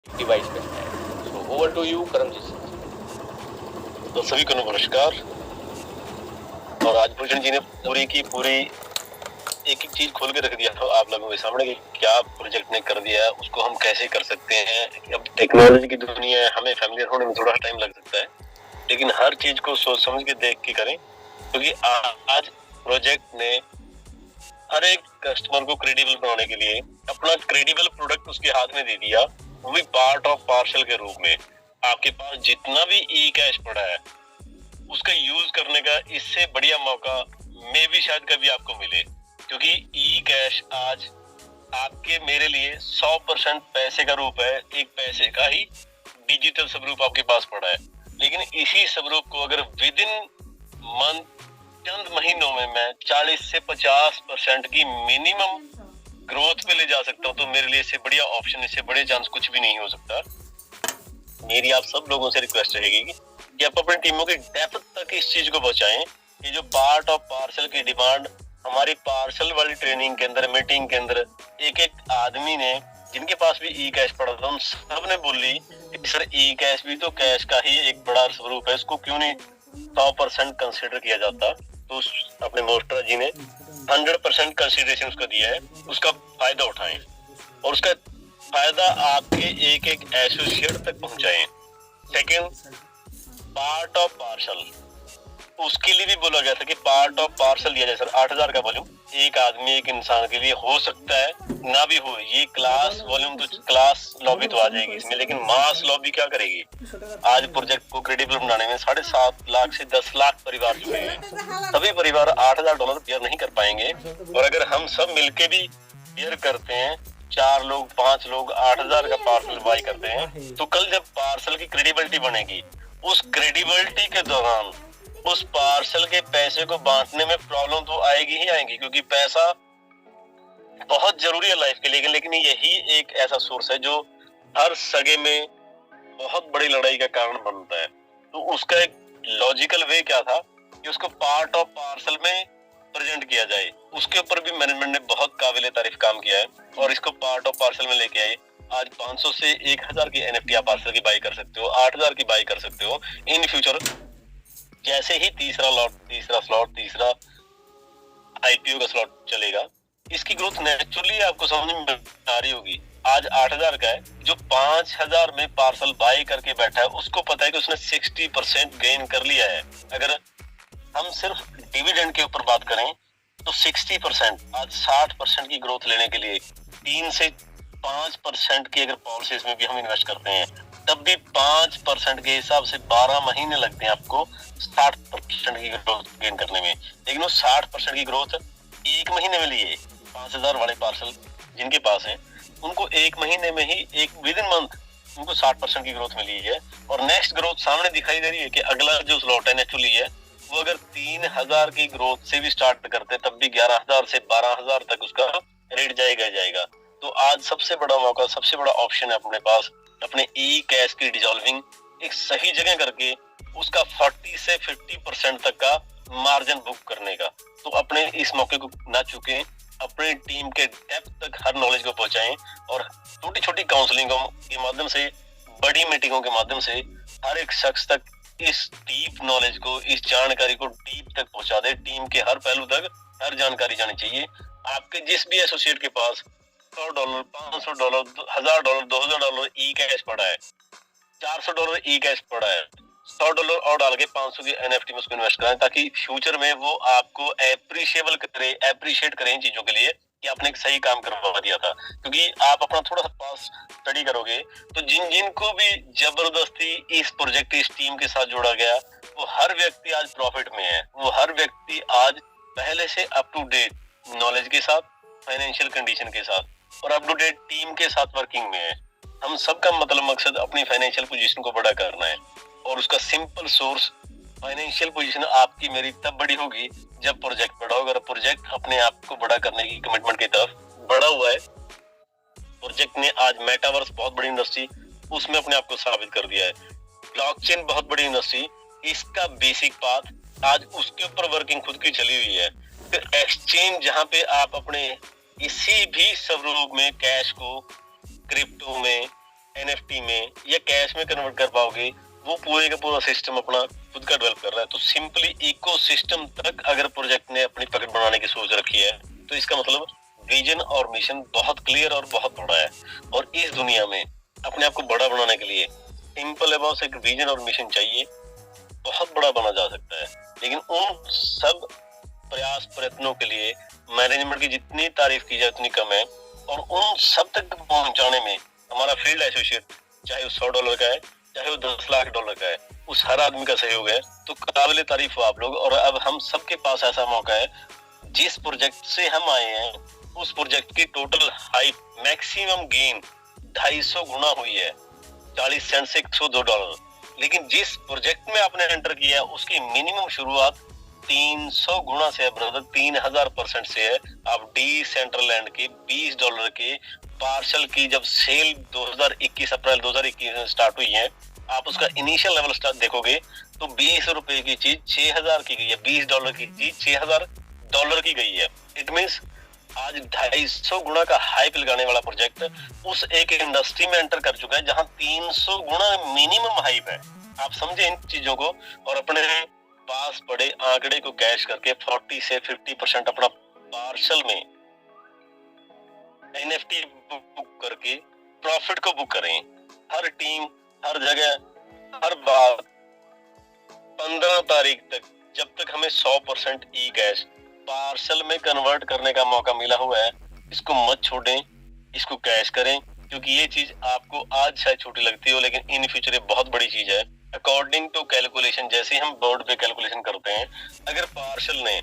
Device पे है। So over to you Karamjeet Singh. तो सभी को नमस्कार। और आज भूषण जी ने पूरी की पूरी एक एक चीज खोल के रख दिया था आप लोगों के सामने कि क्या प्रोजेक्ट ने कर दिया, उसको हम कैसे कर सकते हैं। अब टेक्नोलॉजी की दुनिया है, हमें फैमिलियर होने में थोड़ा टाइम लग सकता है, लेकिन हर चीज को सोच समझ के देख के करें, क्योंकि आज प्रोजेक्ट ने हर एक कस्टमर को क्रेडिबल बनाने के लिए अपना क्रेडिबल प्रोडक्ट उसके हाथ में दे दिया, वो भी पार्ट ऑफ पार्सल के रूप में। आपके पास जितना भी ई कैश पड़ा है उसका यूज करने का इससे बढ़िया मौका मे भी शायद कभी आपको मिले, क्योंकि ई कैश आज आपके मेरे लिए 100% पैसे का रूप है, एक पैसे का ही डिजिटल स्वरूप आपके पास पड़ा है। लेकिन इसी स्वरूप को अगर विद इन मंथ, चंद महीनों में मैं 40 से 50% की मिनिमम ग्रोथ पे ले जा सकता हूँ, तो मेरे लिए इससे बढ़िया ऑप्शन, इससे बड़े चांस कुछ भी नहीं हो सकता। मेरी आप सब लोगों से रिक्वेस्ट रहेगी कि आप अपनी टीमों की डेप्थ तक इस चीज को पहुंचाएं कि जो पार्ट ऑफ पार्सल की डिमांड हमारी पार्सल वाली ट्रेनिंग के अंदर, मीटिंग के अंदर एक एक आदमी ने, जिनके पास भी ई कैश पड़ा था, उन सब ने बोली कि सर ई कैश भी तो कैश का ही एक बड़ा स्वरूप है, इसको क्यों नहीं 100% कंसिडर किया जाता। तो अपने मोस्टरा जी ने 100% कंसिडरेशन उसको दिया है, उसका फायदा उठाएं और उसका फायदा आपके एक एक एसोसिएट तक पहुंचाएं। सेकंड, पार्ट ऑफ पार्सल, उसके लिए भी बोला गया था कि पार्ट ऑफ पार्सल दिया जाए। सर 8,000 का वॉल्यूम एक आदमी, एक इंसान के लिए हो सकता है, ना भी हो। ये क्लास वॉल्यूम तो क्लास लॉबी तो आ जाएगी इसमें, लेकिन मास लॉबी क्या करेगी। आज प्रोजेक्ट को क्रेडिबल बनाने में 7.5 लाख से 10 लाख परिवार जुड़े हैं। सभी परिवार $8,000 बेयर नहीं कर पाएंगे, और अगर हम सब मिलके भी बेयर करते हैं, 4 लोग 5 लोग 8,000 का पार्सल बाई करते हैं, तो कल जब पार्सल की क्रेडिबिलिटी बनेगी, उस क्रेडिबिलिटी के दौरान उस पार्सल के पैसे को बांटने में प्रॉब्लम तो आएगी ही आएगी, क्योंकि पैसा बहुत जरूरी है लाइफ के लिए। लेकिन यही एक ऐसा सोर्स है जो हर सगे में बहुत बड़ी लड़ाई का कारण बनता है। तो उसका एक लॉजिकल वे क्या था कि उसको पार्ट ऑफ पार्सल में प्रेजेंट किया जाए। उसके ऊपर भी मैनेजमेंट ने बहुत काबिल तारीफ काम किया है और इसको पार्ट ऑफ पार्सल में लेके आए। आज 500 से 1,000 की एनएफटी आप पार्सल की बाई कर सकते हो, 8,000 की बाई कर सकते हो। इन फ्यूचर जैसे ही तीसरा तीसरा आईपीओ का स्लॉट चलेगा, इसकी ग्रोथ नेचुरली आपको समझ में आ रही होगी। आज 8,000 का है, जो 5,000 में पार्सल बाई करके बैठा है उसको पता है कि उसने 60% गेन कर लिया है। अगर हम सिर्फ डिविडेंड के ऊपर बात करें तो 60%, आज 60% की ग्रोथ लेने के लिए 3 से 5% की अगर पॉलिसीज में भी हम इन्वेस्ट करते हैं, तब भी 5% के हिसाब से 12 महीने लगते हैं आपको 60% की ग्रोथ गेन करने में। लेकिन वो 60% की ग्रोथ एक महीने में लिए 5,000 वाले पार्सल जिनके पास है, उनको एक महीने में ही, एक विद इन मंथ उनको 60% की ग्रोथ मिली है। और नेक्स्ट ग्रोथ सामने दिखाई दे रही है कि अगला जो स्लॉट है नेचुरली है, वो अगर 3,000 की ग्रोथ से भी स्टार्ट करते तब भी 11,000 से 12,000 तक उसका रेट जाएगा। तो आज सबसे बड़ा मौका, सबसे बड़ा ऑप्शन है अपने पास, अपने ई कैश की डिसॉल्विंग एक सही जगह करके उसका 40 से 50% तक का मार्जिन बुक करने का। तो अपने इस मौके को ना चूकें, अपनी टीम के डेप्थ तक हर नॉलेज को पहुंचाएं और छोटी छोटी काउंसलिंगों के माध्यम से, बड़ी मीटिंगों के माध्यम से हर एक शख्स तक इस डीप नॉलेज को, इस जानकारी को डीप तक पहुंचा दे। टीम के हर पहलू तक हर जानकारी जानी चाहिए। आपके जिस भी एसोसिएट के पास $100, $500, $1,000, $2,000 ई कैश पड़ा है, $400 ई कैश पड़ा है, $100 और डाल के 500 की एनएफटी में उसको इन्वेस्ट करें, ताकि फ्यूचर में वो आपको एप्रिशिएट करें इन चीजों के लिए कि आपने एक सही काम करवा दिया था। क्योंकि आप अपना थोड़ा सा पास स्टडी करोगे तो जिनको भी जबरदस्ती इस प्रोजेक्ट, इस टीम के साथ जोड़ा गया, वो हर व्यक्ति आज प्रॉफिट में है। वो हर व्यक्ति आज पहले से अप टू डेट नॉलेज के साथ, फाइनेंशियल कंडीशन के साथ और अप टू डेट टीम के साथ वर्किंग में है। हम सबका मतलब मकसद अपनी फाइनेंशियल पोजीशन को बड़ा करना है, और उसका सिंपल सोर्स, फाइनेंशियल पोजीशन आपकी मेरी तब बड़ी होगी जब प्रोजेक्ट बड़ा होगा। प्रोजेक्ट अपने आप को बड़ा करने की कमिटमेंट की तरफ बड़ा हुआ है। प्रोजेक्ट ने आज मेटावर्स, बहुत बड़ी इंडस्ट्री, उसमें अपने आप को साबित कर दिया है। ब्लॉकचेन बहुत बड़ी इंडस्ट्री, इसका बेसिक पाथ आज उसके ऊपर वर्किंग खुद की चली हुई है। फिर एक्सचेंज, जहां पे आप अपने किसी भी स्वरूप में कैश को क्रिप्टो में एनएफटी में या कैश में कन्वर्ट कर पाओगे, वो पूरे का पूरा सिस्टम अपना खुद का डेवलप कर रहा है। तो सिंपली इकोसिस्टम तक अगर प्रोजेक्ट ने अपनी पकड़ बनाने की सोच रखी है, तो इसका मतलब विजन और मिशन बहुत क्लियर और बहुत बड़ा है। और इस दुनिया में अपने आप को बड़ा बनाने के लिए सिंपल है, बस एक विजन और मिशन चाहिए, बहुत बड़ा बना जा सकता है। लेकिन उन सब प्रयास प्रयत्नों के लिए मैनेजमेंट की जितनी तारीफ की जाए उतनी कम है। और उन सब तक पहुंचाने में हमारा फील्ड एसोसिएट, चाहे वो $100 का है, चाहे वो $10 लाख का है, उस हर आदमी का सहयोग है। तो काबिल तारीफ हो आप लोग। और अब हम सबके पास ऐसा मौका है, जिस प्रोजेक्ट से हम आए हैं उस प्रोजेक्ट की टोटल हाइप मैक्सिमम गेन 250 गुना हुई है, 40 सेंट से $102। लेकिन जिस प्रोजेक्ट में आपने एंटर किया है उसकी मिनिमम शुरुआत 300 गुना से है ब्रदर, 3000% से है। आप डिसेंट्रलैंड के $20 के पार्सल की जब सेल 2021 अप्रैल 2021 में स्टार्ट हुई है, आप उसका इनिशियल लेवल स्टार्ट देखोगे तो ₹20 की चीज 6000 की गई है, $20 की चीज $6000 की गई है। इट मींस आज 250 गुना का हाइप लगाने वाला प्रोजेक्ट उस एक इंडस्ट्री में एंटर कर चुका है जहां 300 गुना मिनिमम हाइप है। आप समझे इन चीजों को, और अपने पास पड़े आंकड़े को कैश करके 40 से 50% अपना पार्सल में एनएफटी बुक करके प्रॉफिट को बुक करें। हर टीम, हर जगह, हर बार 15 तारीख तक, जब तक हमें 100% ई कैश पार्सल में कन्वर्ट करने का मौका मिला हुआ है, इसको मत छोड़ें, इसको कैश करें। क्योंकि ये चीज आपको आज शायद छोटी लगती हो, लेकिन इन फ्यूचर ये बहुत बड़ी चीज है। अकॉर्डिंग टू कैलकुलेशन, जैसे हम बोर्ड पे कैलकुलेशन करते हैं, अगर पार्सल ने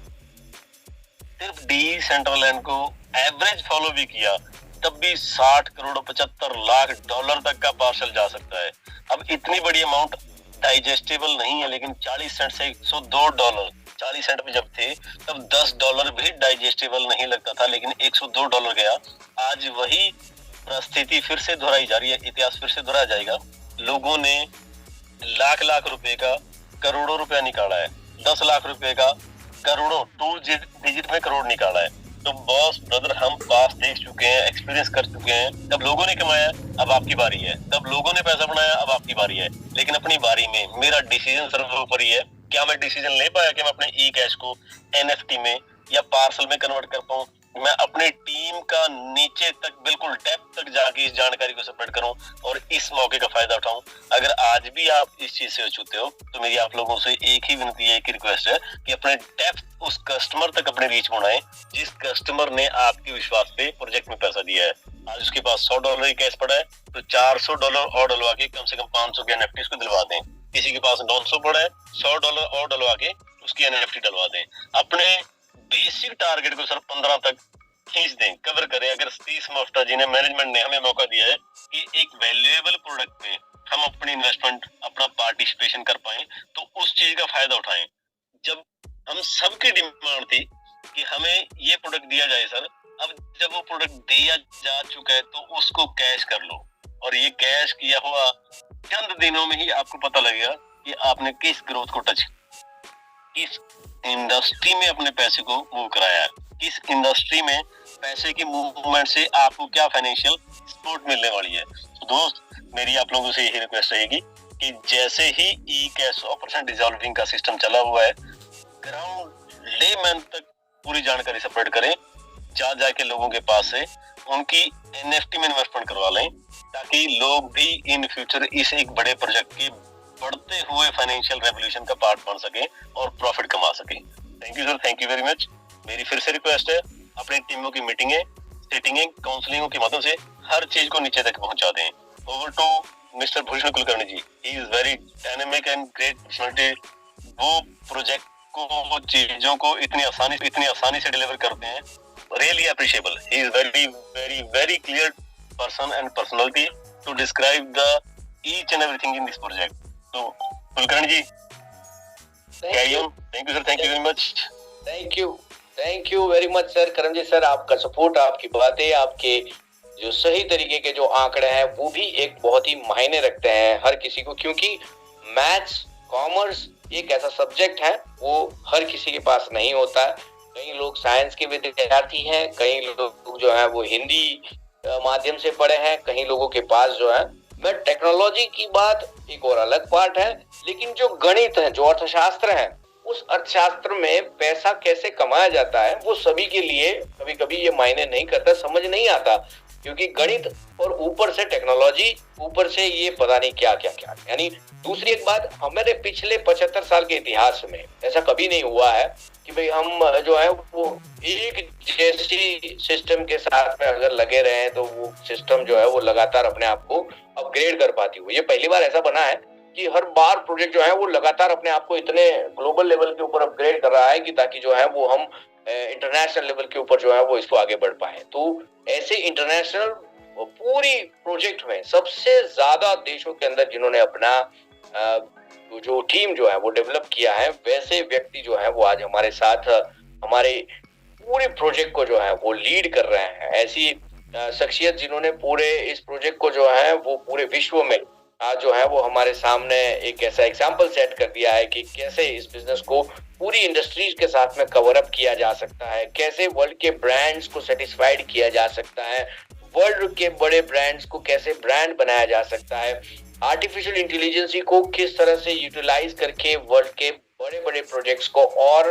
सिर्फ डिसेंट्रलैंड को एवरेज फॉलो भी किया, तब भी 60 करोड़ 75 लाख डॉलर तक का पार्सल जा सकता है। अब इतनी बड़ी अमाउंट डाइजेस्टेबल नहीं है, लेकिन 40 सेंट से $102, 40 सेंट में जब थे तब $10 भी डाइजेस्टेबल नहीं लगता था, लेकिन $102 गया। आज वही परिस्थिति फिर से दोहराई जा रही है, इतिहास फिर से दोहराया जाएगा। लोगों ने लाख लाख रुपए का करोड़ों रुपया निकाला है, 10 लाख रुपए का करोड़ों, 2 डिजिट में करोड़ निकाला है। तो बॉस ब्रदर, हम पास देख चुके हैं, एक्सपीरियंस कर चुके हैं। तब लोगों ने कमाया, अब आपकी बारी है। तब लोगों ने पैसा बनाया, अब आपकी बारी है। लेकिन अपनी बारी में मेरा डिसीजन सर्वोपरि है। क्या मैं डिसीजन ले पाया कि मैं अपने ई कैश को एनएफटी में या पार्सल में कन्वर्ट कर पाऊं? मैं अपनी टीम का नीचे तक, बिल्कुल डेप्थ तक जाके इस जानकारी को स्प्रेड करूं और इस मौके का फायदा उठाऊं। अगर आज भी आप इस चीज से अछूते हो, तो मेरी आप लोगों से एक ही विनती है, एक ही रिक्वेस्ट है कि अपने डेप्थ उस कस्टमर तक अपने रीच बढ़ाएं, जिस कस्टमर ने आपके विश्वास पे प्रोजेक्ट में पैसा दिया है। आज उसके पास $100 ही कैश पड़ा है, तो $400 और डलवा के कम से कम 500 के एनएफटी को दिलवा दें। किसी के पास 900 पड़ा है, $100 और डलवा के उसकी एनएफटी डलवा दें। अपने बेसिक टारगेट को सर 15 तक खींच दें, कवर करें। अगर सतीश मोस्टा जी ने, मैनेजमेंट ने हमें मौका दिया है कि एक वैल्यूएबल प्रोडक्ट में हम अपनी इन्वेस्टमेंट, अपना पार्टिसिपेशन कर पाए, तो उस चीज का फायदा उठाएं। जब हम सबकी डिमांड थी कि हमें ये प्रोडक्ट दिया जाए सर, अब जब वो प्रोडक्ट दिया जा चुका है तो उसको कैश कर लो। और ये कैश किया हुआ चंद दिनों में ही आपको पता लगेगा कि आपने किस ग्रोथ को टच, किस इंडस्ट्री में अपने पैसे को मूव कराया है, किस इंडस्ट्री में पैसे की मूवमेंट से आपको क्या फाइनेंशियल सपोर्ट मिलने वाली है। तो दोस्त, मेरी आप लोगों से यही रिक्वेस्ट रहेगी कि जैसे ही ई कैश 100% डिसॉल्विंग का सिस्टम चला हुआ है, ग्राउंड लेमैन तक पूरी जानकारी स्प्रेड करें, जा जाके लोगों के पास से उनकी एनएफटी में इन्वेस्टमेंट करवा लें, ताकि लोग भी इन फ्यूचर इस एक बड़े प्रोजेक्ट के बढ़ते हुए फाइनेंशियल रेवोल्यूशन का पार्ट बन सके और प्रॉफिट कमा सके। Thank you sir, thank you very much. मेरी फिर से रिक्वेस्ट है, अपनी टीमों की मीटिंगें, सेटिंगें, काउंसलिंगों के माध्यम से हर चीज को नीचे तक पहुंचा दें। Over to mister Bhushan Kulkarni ji, he is very dynamic and great personality. वो प्रोजेक्ट को, वो चीजों को इतनी आसानी से डिलीवर करते हैं, really appreciable. He is very very very clear person and personality to describe the each and everything in this project. तो Kulkarni ji, thank you sir, thank you very much. Thank you very much sir, Karamjit sir. आपका support, आपकी बातें, आपके जो सही तरीके के जो आंकड़े हैं, वो भी एक बहुत ही मायने रखते हैं हर किसी को। क्योंकि मैथ्स, कॉमर्स एक ऐसा सब्जेक्ट है, वो हर किसी के पास नहीं होता है। कई लोग साइंस के विद्यार्थी हैं, कई लोग जो है वो हिंदी माध्यम से पढ़े हैं, कई लोगों के पास जो है मैं टेक्नोलॉजी की बात एक और अलग पार्ट है, लेकिन जो गणित है, जो अर्थशास्त्र है, उस अर्थशास्त्र में पैसा कैसे कमाया जाता है वो सभी के लिए कभी कभी ये मायने नहीं करता, समझ नहीं आता, क्योंकि गणित और ऊपर से टेक्नोलॉजी, ऊपर से ये पता नहीं क्या क्या क्या। यानी दूसरी एक बात, हमारे पिछले 75 साल के इतिहास में ऐसा कभी नहीं हुआ है कि भाई हम जो है वो एक जैसी सिस्टम के साथ में अगर लगे रहे तो वो सिस्टम जो है वो लगातार अपने आप को अपग्रेड कर पाती हो। ये पहली बार ऐसा बना है कि हर बार प्रोजेक्ट जो है वो लगातार अपने आप को इतने ग्लोबल लेवल के ऊपर अपग्रेड कर रहा है कि ताकि जो है वो हम इंटरनेशनल लेवल के ऊपर जो है वो इसको आगे बढ़ पाए। तो ऐसे इंटरनेशनल पूरी प्रोजेक्ट में सबसे ज्यादा देशों के अंदर जिन्होंने अपना जो टीम जो है वो डेवलप किया है, वैसे व्यक्ति जो है वो आज हमारे साथ हमारे पूरे प्रोजेक्ट को जो है वो लीड कर रहे हैं। ऐसी शख्सियत जिन्होंने पूरे इस प्रोजेक्ट को जो है वो पूरे विश्व में आज जो है वो हमारे सामने एक ऐसा एग्जाम्पल सेट कर दिया है कि कैसे इस बिजनेस को पूरी इंडस्ट्रीज के साथ में कवर अप किया जा सकता है, कैसे वर्ल्ड के ब्रांड्स को सेटिस्फाइड किया जा सकता है, वर्ल्ड के बड़े ब्रांड्स को कैसे ब्रांड बनाया जा सकता है, आर्टिफिशियल इंटेलिजेंस को किस तरह से यूटिलाइज करके वर्ल्ड के बड़े बड़े प्रोजेक्ट्स को और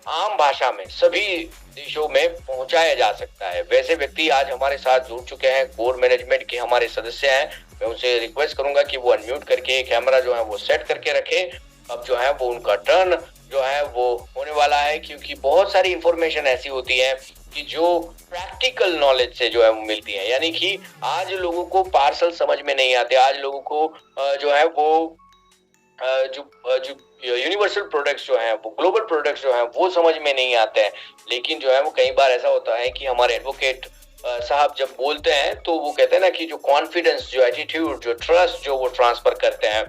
आम भाषा में सभी देशों में पहुंचाया जा सकता है। वैसे व्यक्ति आज हमारे साथ जुड़ चुके हैं, कोर मैनेजमेंट के हमारे सदस्य हैं। मैं उनसे रिक्वेस्ट करूंगा कि वो अनम्यूट करके कैमरा जो है वो सेट करके रखें। अब जो है वो उनका टर्न जो है वो होने वाला है, क्योंकि बहुत सारी इंफॉर्मेशन ऐसी होती है कि जो प्रैक्टिकल नॉलेज से जो है वो मिलती है। यानी कि आज लोगों को पार्सल समझ में नहीं आते, आज लोगों को जो है वो जो यूनिवर्सल प्रोडक्ट्स जो हैं, वो ग्लोबल प्रोडक्ट्स जो हैं वो समझ में नहीं आते हैं। लेकिन जो है वो कई बार ऐसा होता है कि हमारे एडवोकेट साहब जब बोलते हैं तो वो कहते हैं ना कि जो कॉन्फिडेंस, जो एटीट्यूड, जो ट्रस्ट जो वो ट्रांसफर करते हैं,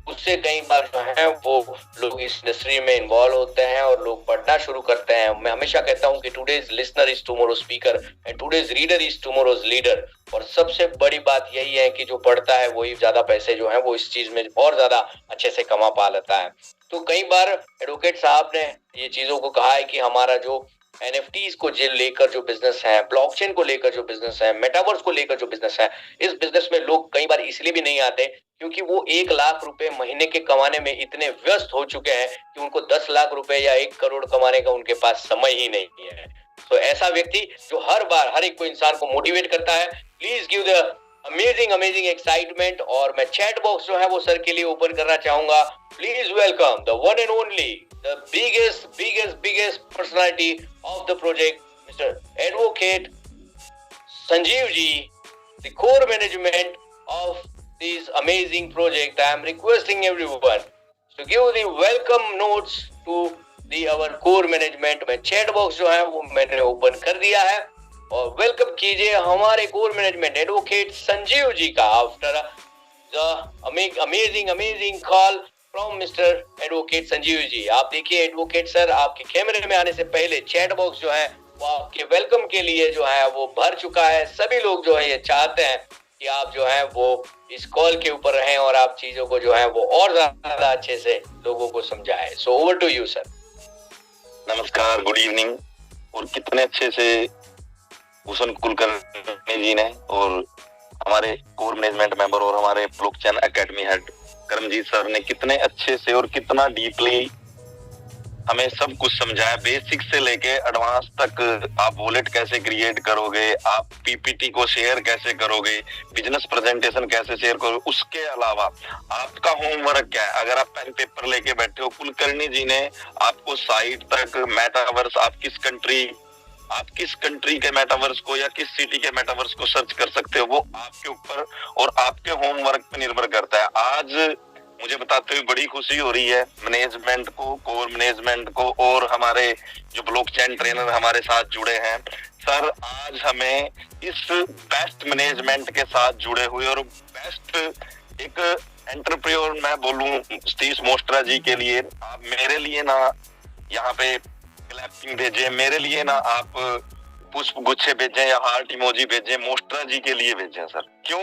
उससे कई बार जो है वो लोग इस इंडस्ट्री में इन्वॉल्व होते हैं और लोग पढ़ना शुरू करते हैं। मैं हमेशा कहता हूं कि today's listener is tomorrow speaker and today's reader is tomorrow's leader. और सबसे बड़ी बात यही है कि जो पढ़ता है वही ज्यादा पैसे जो है वो इस चीज में और ज्यादा अच्छे से कमा पा लेता है। तो कई बार एडवोकेट साहब ने ये चीजों को कहा है कि हमारा जो एनएफटीज को लेकर जो बिजनेस है, ब्लॉकचेन को लेकर जो बिजनेस है, मेटावर्स को लेकर जो बिजनेस है, इस बिजनेस में लोग कई बार इसलिए भी नहीं आते क्योंकि वो 1 लाख रुपए महीने के कमाने में इतने व्यस्त हो चुके हैं कि उनको 10 लाख रुपए या 1 करोड़ कमाने का उनके पास समय ही नहीं है। तो ऐसा व्यक्ति जो हर बार हर एक को इंसान को मोटिवेट करता है, please give the amazing excitement. और मैं चैट बॉक्स जो है वो सर के लिए ओपन करना चाहूंगा। Please welcome the one and only, the biggest personality of the project, Mr. Advocate Sanjeev ji, the core management of this amazing project. I am requesting everyone to give the welcome notes to our core management. मैं chat box जो है वो मैंने open कर दिया है और welcome कीजिए हमारे core management advocate Sanjeev ji का after the amazing call from mister advocate Sanjeev ji. आप देखिए एडवोकेट सर आपके कैमरे में आने से पहले चैट बॉक्स जो है वो आपके वेलकम के लिए जो है वो भर चुका है। सभी लोग जो है ये चाहते हैं कि आप जो है वो इस कॉल के ऊपर रहें और आप चीजों को जो है वो और ज्यादा अच्छे से लोगों को समझाएं। So over to you sir. नमस्कार, गुड इवनिंग। और कितने अच्छे से भूषण कुलकर्णी जी ने और हमारे कोर मैनेजमेंट मेंबर और हमारे blockchain academy head Karamjeet sir ने कितने अच्छे से और कितना डीपली हमें सब कुछ समझाया, बेसिक से लेके एडवांस तक। आप वॉलेट कैसे क्रिएट करोगे, आप पीपीटी को शेयर कैसे करोगे, बिजनेस प्रेजेंटेशन कैसे शेयर करोगे, उसके अलावा आपका होमवर्क क्या है। अगर आप पेन पेपर लेके बैठे हो, कुलकर्णी जी ने आपको साइट तक मेटावर्स, आप किस कंट्री के मेटावर्स को या किस सिटी के मेटावर्स को सर्च कर सकते हो, वो आपके ऊपर और आपके होमवर्क पे निर्भर करता है। आज मुझे बताते हुए बड़ी खुशी हो रही है मैनेजमेंट को, कोर मैनेजमेंट को और हमारे जो ब्लॉकचेन ट्रेनर हमारे साथ जुड़े हैं। सर आज हमें इस बेस्ट मैनेजमेंट के साथ जुड़े हुए और बेस्ट एक एंटरप्रेन्योर मैं बोलूं सतीश मोस्ट्रा जी के लिए आप मेरे लिए ना यहाँ पे क्लैपिंग भेजे, मेरे लिए ना आप पुष्प गुच्छे भेजे या हार्ट इमोजी भेजे, मोस्ट्रा जी के लिए भेजे सर। क्यों?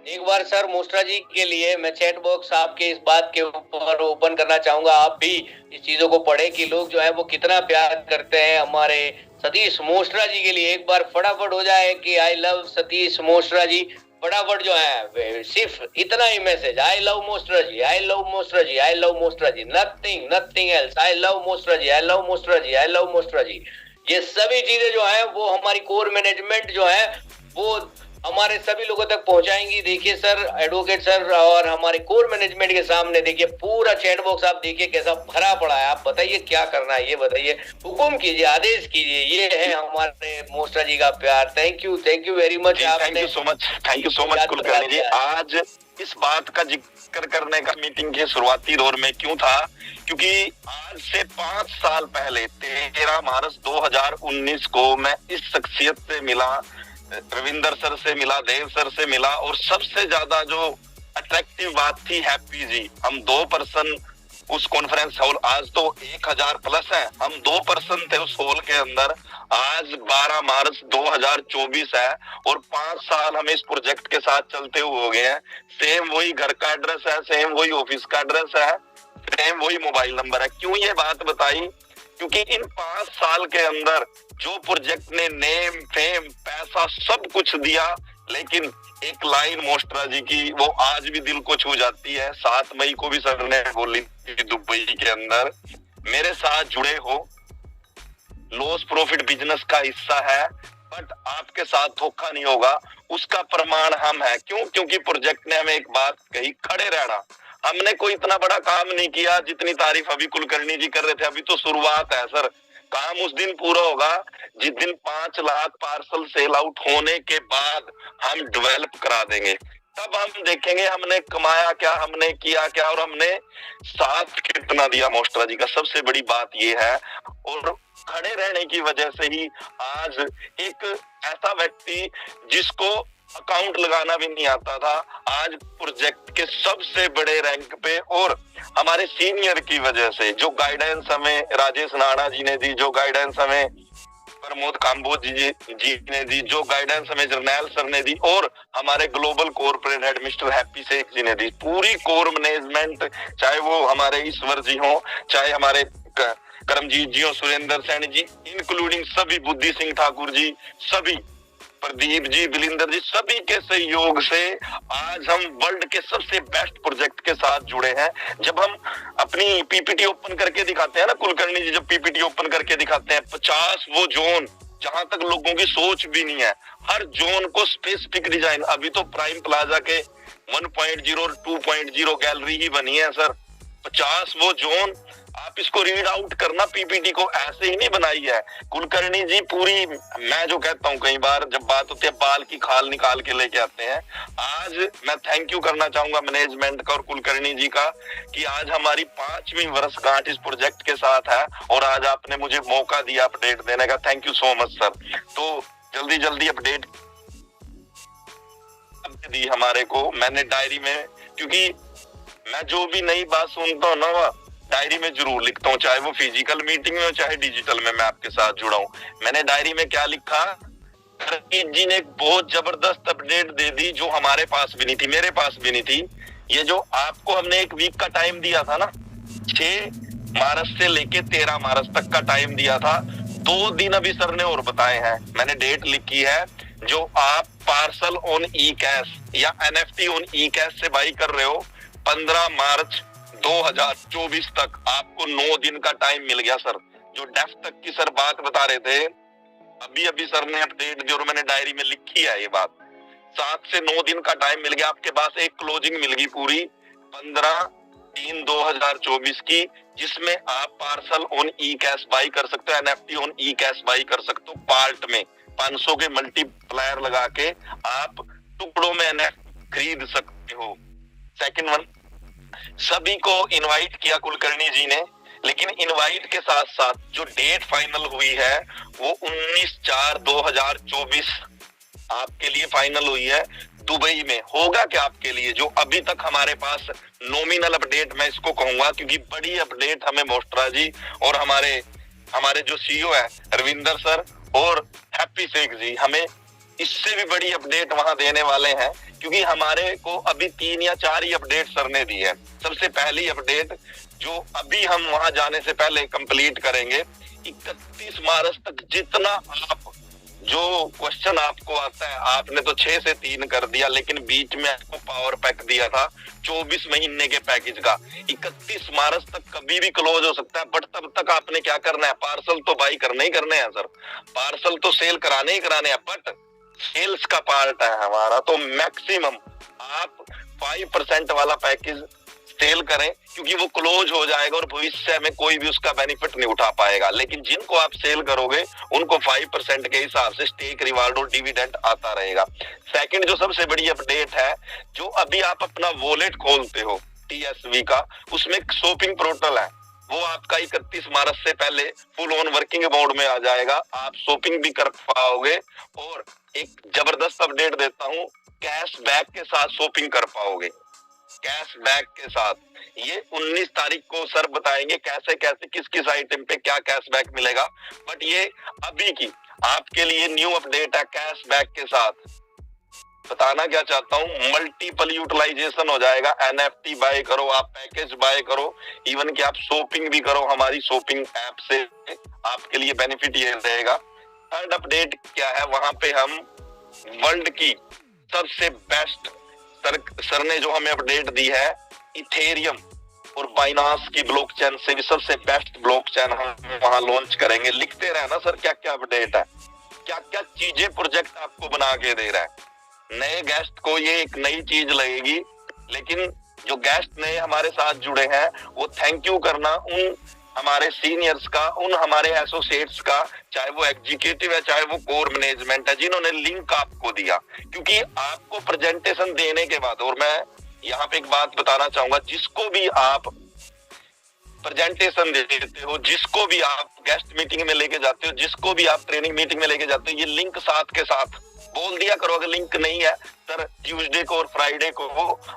एक बार सर मोस्ट्रा जी के लिए मैं चैट बॉक्स आपके इस बात के ऊपर ओपन करना चाहूंगा। आप भी इस चीजों को पढ़े कि लोग जो है वो कितना प्यार करते हैं हमारे सतीश मोस्ट्रा जी के लिए। एक बार फटाफट हो जाए कि आई लव सतीश मोस्ट्रा जी, फटाफट जो है सिर्फ इतना ही message, I love Mostra ji, I love Mostra ji, I love Mostra ji, nothing nothing else, I love Mostra ji, I love Mostra ji, I love Mostra ji. ये सभी चीजें जो है वो हमारी कोर मैनेजमेंट जो है वो हमारे सभी लोगों तक पहुंचाएंगी। देखिए सर, एडवोकेट सर और हमारे कोर मैनेजमेंट के सामने देखिए पूरा चैट बॉक्स आप देखिए कैसा भरा पड़ा है। आप बताइए क्या करना है, ये बताइए, हुकुम कीजिए, आदेश कीजिए। ये है हमारे मोस्ट्रा जी का प्यार। Thank you very much. Thank you so much Kulkarni ji. आज इस बात का जिक्र करने का मीटिंग के शुरुआती दौर में क्यों था, क्योंकि आज से 5 साल पहले 13 मार्च 2019 को मैं इस शख्सियत से मिला, रविंदर सर से मिला, देव सर से मिला, और सबसे ज्यादा जो अट्रैक्टिव बात थी हैप्पी जी। हम 2 पर्सन उस कॉन्फ्रेंस हॉल, आज तो 1000 प्लस है, हम 2 पर्सन थे उस हॉल के अंदर। आज 12 मार्च 2024 है और 5 साल हमें इस प्रोजेक्ट के साथ चलते हुए हो गए हैं। सेम वही घर का एड्रेस है, सेम वही ऑफिस का एड्रेस है, सेम वही मोबाइल नंबर है। क्यों ये बात बताई? क्योंकि इन 5 साल के अंदर जो प्रोजेक्ट ने नेम, फेम, पैसा सब कुछ दिया, लेकिन एक लाइन मोस्ट्रा जी की वो आज भी दिल को छू जाती है। 7 मई को भी सर ने बोली थी दुबई के अंदर, मेरे साथ जुड़े हो, लॉस प्रॉफिट बिजनेस का हिस्सा है, बट आपके साथ धोखा नहीं होगा। उसका प्रमाण हम है। क्यों? क्योंकि प्रोजेक्ट ने हमें एक बात कही, खड़े रहना। हमने कोई इतना बड़ा काम नहीं किया जितनी तारीफ अभी कुलकर्णी जी कर रहे थे। अभी तो शुरुआत है सर। काम उस दिन पूरा होगा जिस दिन 5 लाख पार्सल सेल आउट होने के बाद हम डेवलप करा देंगे। तब हम देखेंगे हमने कमाया क्या, हमने किया क्या, और हमने साथ कितना दिया मोस्ट्रा जी का। सबसे बड़ी बात ये है, और खड़े रहने की वजह से ही आज एक ऐसा व्यक्ति जिसको अकाउंट लगाना भी नहीं आता था, आज प्रोजेक्ट के सबसे बड़े रैंक पे, और हमारे सीनियर की वजह से जो गाइडेंस हमें राजेश नाड़ा जी ने दी, जो गाइडेंस हमें प्रमोद काम्बोज जी ने दी, जो गाइडेंस हमें जर्नैल सर ने दी, और हमारे global corporate head mister Happy Sheikh ji ने दी। पूरी कोर मैनेजमेंट, चाहे वो हमारे ईश्वर जी हो, चाहे हमारे करमजीत जी हो, सुरेंद्र सैनी जी, इंक्लूडिंग सभी, बुद्धि सिंह ठाकुर जी, सभी, प्रदीप जी, बिलिंदर जी, सभी के सहयोग से आज हम वर्ल्ड के सबसे बेस्ट प्रोजेक्ट के साथ जुड़े हैं। जब हम अपनी पीपीटी ओपन करके दिखाते हैं ना कुलकर्णी जी, जब पीपीटी ओपन करके दिखाते हैं 50 वो जोन जहां तक लोगों की सोच भी नहीं है, हर जोन को स्पेसिफिक डिजाइन। अभी तो प्राइम प्लाजा के 1.0 और 2.0 गैलरी ही बनी है सर। 50 वो जोन, आप इसको रीड आउट करना, पीपीटी को ऐसे ही नहीं बनाई है कुलकर्णी जी। पूरी, मैं जो कहता हूँ कई बार जब बात होती है बाल की खाल निकाल के लेके आते हैं। आज मैं थैंक यू करना चाहूंगा मैनेजमेंट का और कुलकर्णी जी का कि आज हमारी 5वीं वर्षगांठ इस प्रोजेक्ट के साथ है, और आज आपने मुझे मौका दिया अपडेट देने का। Thank you so much sir. तो जल्दी जल्दी अपडेट दी हमारे को। मैंने डायरी में, क्योंकि मैं जो भी नई बात सुनता हूँ ना डायरी में जरूर लिखता हूँ, चाहे वो फिजिकल मीटिंग में हो चाहे डिजिटल में मैं आपके साथ जुड़ा हूँ। मैंने डायरी में क्या लिखा, जी ने एक बहुत जबरदस्त अपडेट दे दी जो हमारे पास भी नहीं थी, मेरे पास भी नहीं थी। ये जो आपको हमने एक वीक का टाइम दिया था ना, 6 मार्च से लेके 13 मार्च तक का टाइम दिया था, 2 दिन अभी सर ने और बताए हैं। मैंने डेट लिखी है, जो आप पार्सल ऑन ई कैश या एनएफटी ऑन ई कैश से बाई कर रहे हो, 15 मार्च 2024 तक आपको 9 दिन का टाइम मिल गया सर। जो डेफ तक की सर बात बता रहे थे, अभी अभी सर ने अपडेट दी और मैंने डायरी में लिखी है ये बात। 7 से 9 दिन का टाइम मिल गया आपके पास। एक क्लोजिंग मिल गई पूरी 15/3/2024 की, जिसमें आप parcel on E cash by कर सकते हो, NFT on E cash by कर सकते हो। पार्ट में 500 के मल्टीप्लायर लगा के आप टुकड़ों में एनएफटी खरीद सकते हो। सेकंड वन, सभी को इनवाइट किया कुलकर्णी जी ने, लेकिन इनवाइट के साथ साथ जो डेट फाइनल हुई है वो 19/4/2024 आपके लिए फाइनल हुई है दुबई में। होगा क्या आपके लिए, जो अभी तक हमारे पास नॉमिनल अपडेट मैं इसको कहूंगा, क्योंकि बड़ी अपडेट हमें मोस्ट्रा जी और हमारे जो सीईओ है रविंदर सर और हैप्पी शेख जी हमें इससे भी बड़ी अपडेट वहां देने वाले हैं, क्योंकि हमारे को अभी 3 या 4 ही अपडेट सर ने दी है। सबसे पहली अपडेट जो अभी हम वहां जाने से पहले कंप्लीट करेंगे, 31 मार्च तक जितना आप जो क्वेश्चन आपको आता है, आपने तो 6 से 3 कर दिया, लेकिन बीच में आपको पावर पैक दिया था 24 महीने के पैकेज का, 31 मार्च तक कभी भी क्लोज हो सकता है। बट तब तक आपने क्या करना है, पार्सल तो बाई करने ही करने हैं सर, पार्सल तो सेल कराने ही कराने हैं। बट सेल्स का पार्ट है हमारा, तो मैक्सिमम आप 5% वाला पैकेज सेल करें, क्योंकि वो क्लोज हो जाएगा और भविष्य में कोई भी उसका बेनिफिट नहीं उठा पाएगा। लेकिन जिनको आप सेल करोगे उनको 5% के हिसाब से स्टेक, रिवार्ड और डिविडेंड आता रहेगा। सेकंड जो सबसे बड़ी अपडेट है, जो अभी आप अपना वॉलेट खोलते हो TSV का, उसमें शॉपिंग पोर्टल है, वो आपका 31 मार्च से पहले फुल ऑन वर्किंग मोड में आ जाएगा। आप शॉपिंग भी कर पाओगे और एक जबरदस्त अपडेट देता हूँ, कैशबैक के साथ शॉपिंग कर पाओगे, कैशबैक के साथ। ये 19 तारीख को सर बताएंगे कैसे कैसे किस किस आइटम पे क्या कैशबैक मिलेगा। बट ये अभी की आपके लिए न्यू अपडेट है, कैशबैक के साथ। बताना क्या चाहता हूँ, मल्टीपल यूटिलाइजेशन हो जाएगा। NFT बाय करो, आप पैकेज बाय करो, इवन कि आप शॉपिंग भी करो हमारी शॉपिंग ऐप से, आपके लिए बेनिफिट ये रहेगा। थर्ड अपडेट क्या है, वहां पे हम वर्ल्ड की सबसे बेस्ट सर ने जो हमें अपडेट दी है, इथेरियम और बाइनांस की ब्लॉकचेन से भी सबसे बेस्ट ब्लॉकचेन हम वहां लॉन्च करेंगे। लिखते रहे ना सर क्या क्या अपडेट है, क्या क्या चीजें प्रोजेक्ट आपको बना के दे रहा है। नए गेस्ट को ये एक नई चीज लगेगी, लेकिन जो गेस्ट नए हमारे साथ जुड़े हैं वो थैंक यू करना उन हमारे सीनियर्स का, उन हमारे एसोसिएट्स का, चाहे वो एग्जीक्यूटिव है चाहे वो कोर मैनेजमेंट है, जिन्होंने लिंक आपको दिया। क्योंकि आपको प्रेजेंटेशन देने के बाद, और मैं यहाँ पे एक बात बताना चाहूंगा, जिसको भी आप प्रेजेंटेशन देते हो, जिसको भी आप गेस्ट मीटिंग में लेके जाते हो, जिसको भी आप ट्रेनिंग मीटिंग में लेके जाते हो, ये लिंक साथ के साथ बोल दिया करो। अगर लिंक नहीं है सर, ट्यूसडे को और फ्राइडे को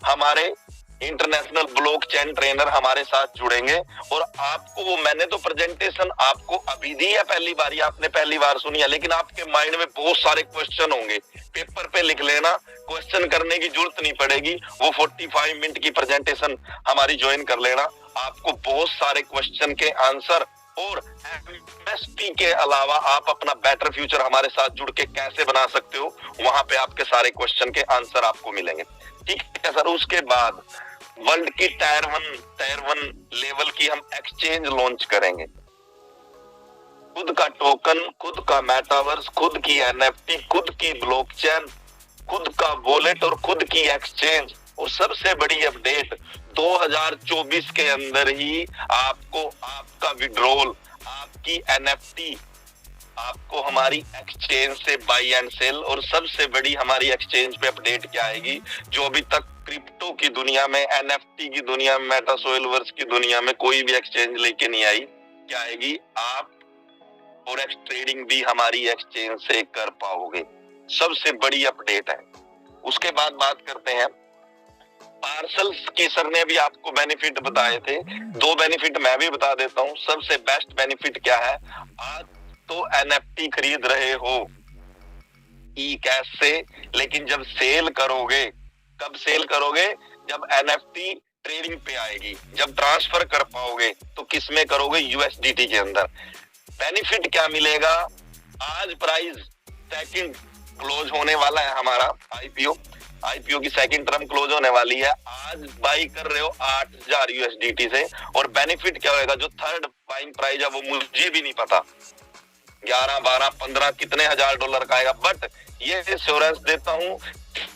हमारे इंटरनेशनल ब्लॉकचेन ट्रेनर हमारे साथ जुड़ेंगे और आपको वो, मैंने तो प्रेजेंटेशन आपको अभी दी है, पहली बार आपने पहली बार सुनी है, लेकिन आपके माइंड में बहुत सारे क्वेश्चन होंगे, पेपर पे लिख लेना, क्वेश्चन करने की जरूरत नहीं पड़ेगी। वो 45 मिनट की प्रेजेंटेशन हमारी ज्वाइन कर लेना, आपको बहुत सारे क्वेश्चन के आंसर और MSP के अलावा आप अपना बेटर फ्यूचर हमारे साथ जुड़ के कैसे बना सकते हो, वहां पे आपके सारे क्वेश्चन के आंसर आपको मिलेंगे। ठीक है सर। उसके बाद वर्ल्ड की टायर वन लेवल की हम एक्सचेंज लॉन्च करेंगे, खुद का टोकन, खुद का मेटावर्स, खुद की NFT, खुद की ब्लॉकचेन, खुद का वॉलेट और खुद की एक्सचेंज। और सबसे बड़ी अपडेट, 2024 के अंदर ही आपको आपका विड्रॉल, आपकी NFT आपको हमारी एक्सचेंज से बाई एंड सेल। और सबसे बड़ी हमारी एक्सचेंज पे अपडेट क्या आएगी, जो अभी तक क्रिप्टो की दुनिया में, NFT की दुनिया में, मेटासोइलवर्स की दुनिया में कोई भी एक्सचेंज लेके नहीं आई, क्या आएगी, आप फॉरेक्स ट्रेडिंग भी हमारी एक्सचेंज से कर पाओगे। सबसे बड़ी अपडेट है। उसके बाद बात करते हैं पार्सल्स की। सर ने भी आपको बेनिफिट बताए थे, 2 बेनिफिट मैं भी बता देता हूँ। सबसे बेस्ट बेनिफिट क्या है, आज तो NFT खरीद रहे हो ई कैश से, लेकिन जब सेल करोगे, कब सेल करोगे, जब NFT ट्रेडिंग पे आएगी, जब ट्रांसफर कर पाओगे तो किस में करोगे, USDT के अंदर। बेनिफिट क्या मिलेगा, आज प्राइस सेकंड क्लोज होने वाला है हमारा IPO की सेकंड टर्म क्लोज होने वाली है। आज बाई कर रहे हो 8,000 USDT से, और बेनिफिट क्या होगा, जो थर्ड बाइंग प्राइस है वो मुझे भी नहीं पता, 11, 12, 15 कितने हजार डॉलर का आएगा। बट ये एश्योरेंस देता हूँ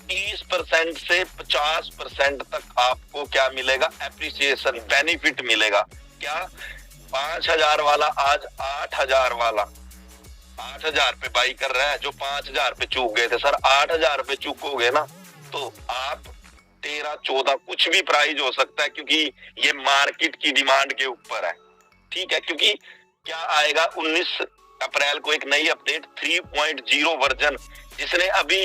30% से 50% तक आपको क्या मिलेगा, एप्रिसिएशन बेनिफिट मिलेगा। क्या 5,000 वाला आज 8,000 वाला 8,000 पे बाई कर रहा है, जो 5,000 पे चूक गए थे सर, 8,000 पे चूकोगे ना तो आप 13, 14 कुछ भी प्राइस हो सकता है, क्योंकि ये मार्केट की डिमांड के ऊपर है। ठीक है, क्योंकि क्या आएगा 19 अप्रैल को एक नई अपडेट 3.0 वर्जन, जिसने अभी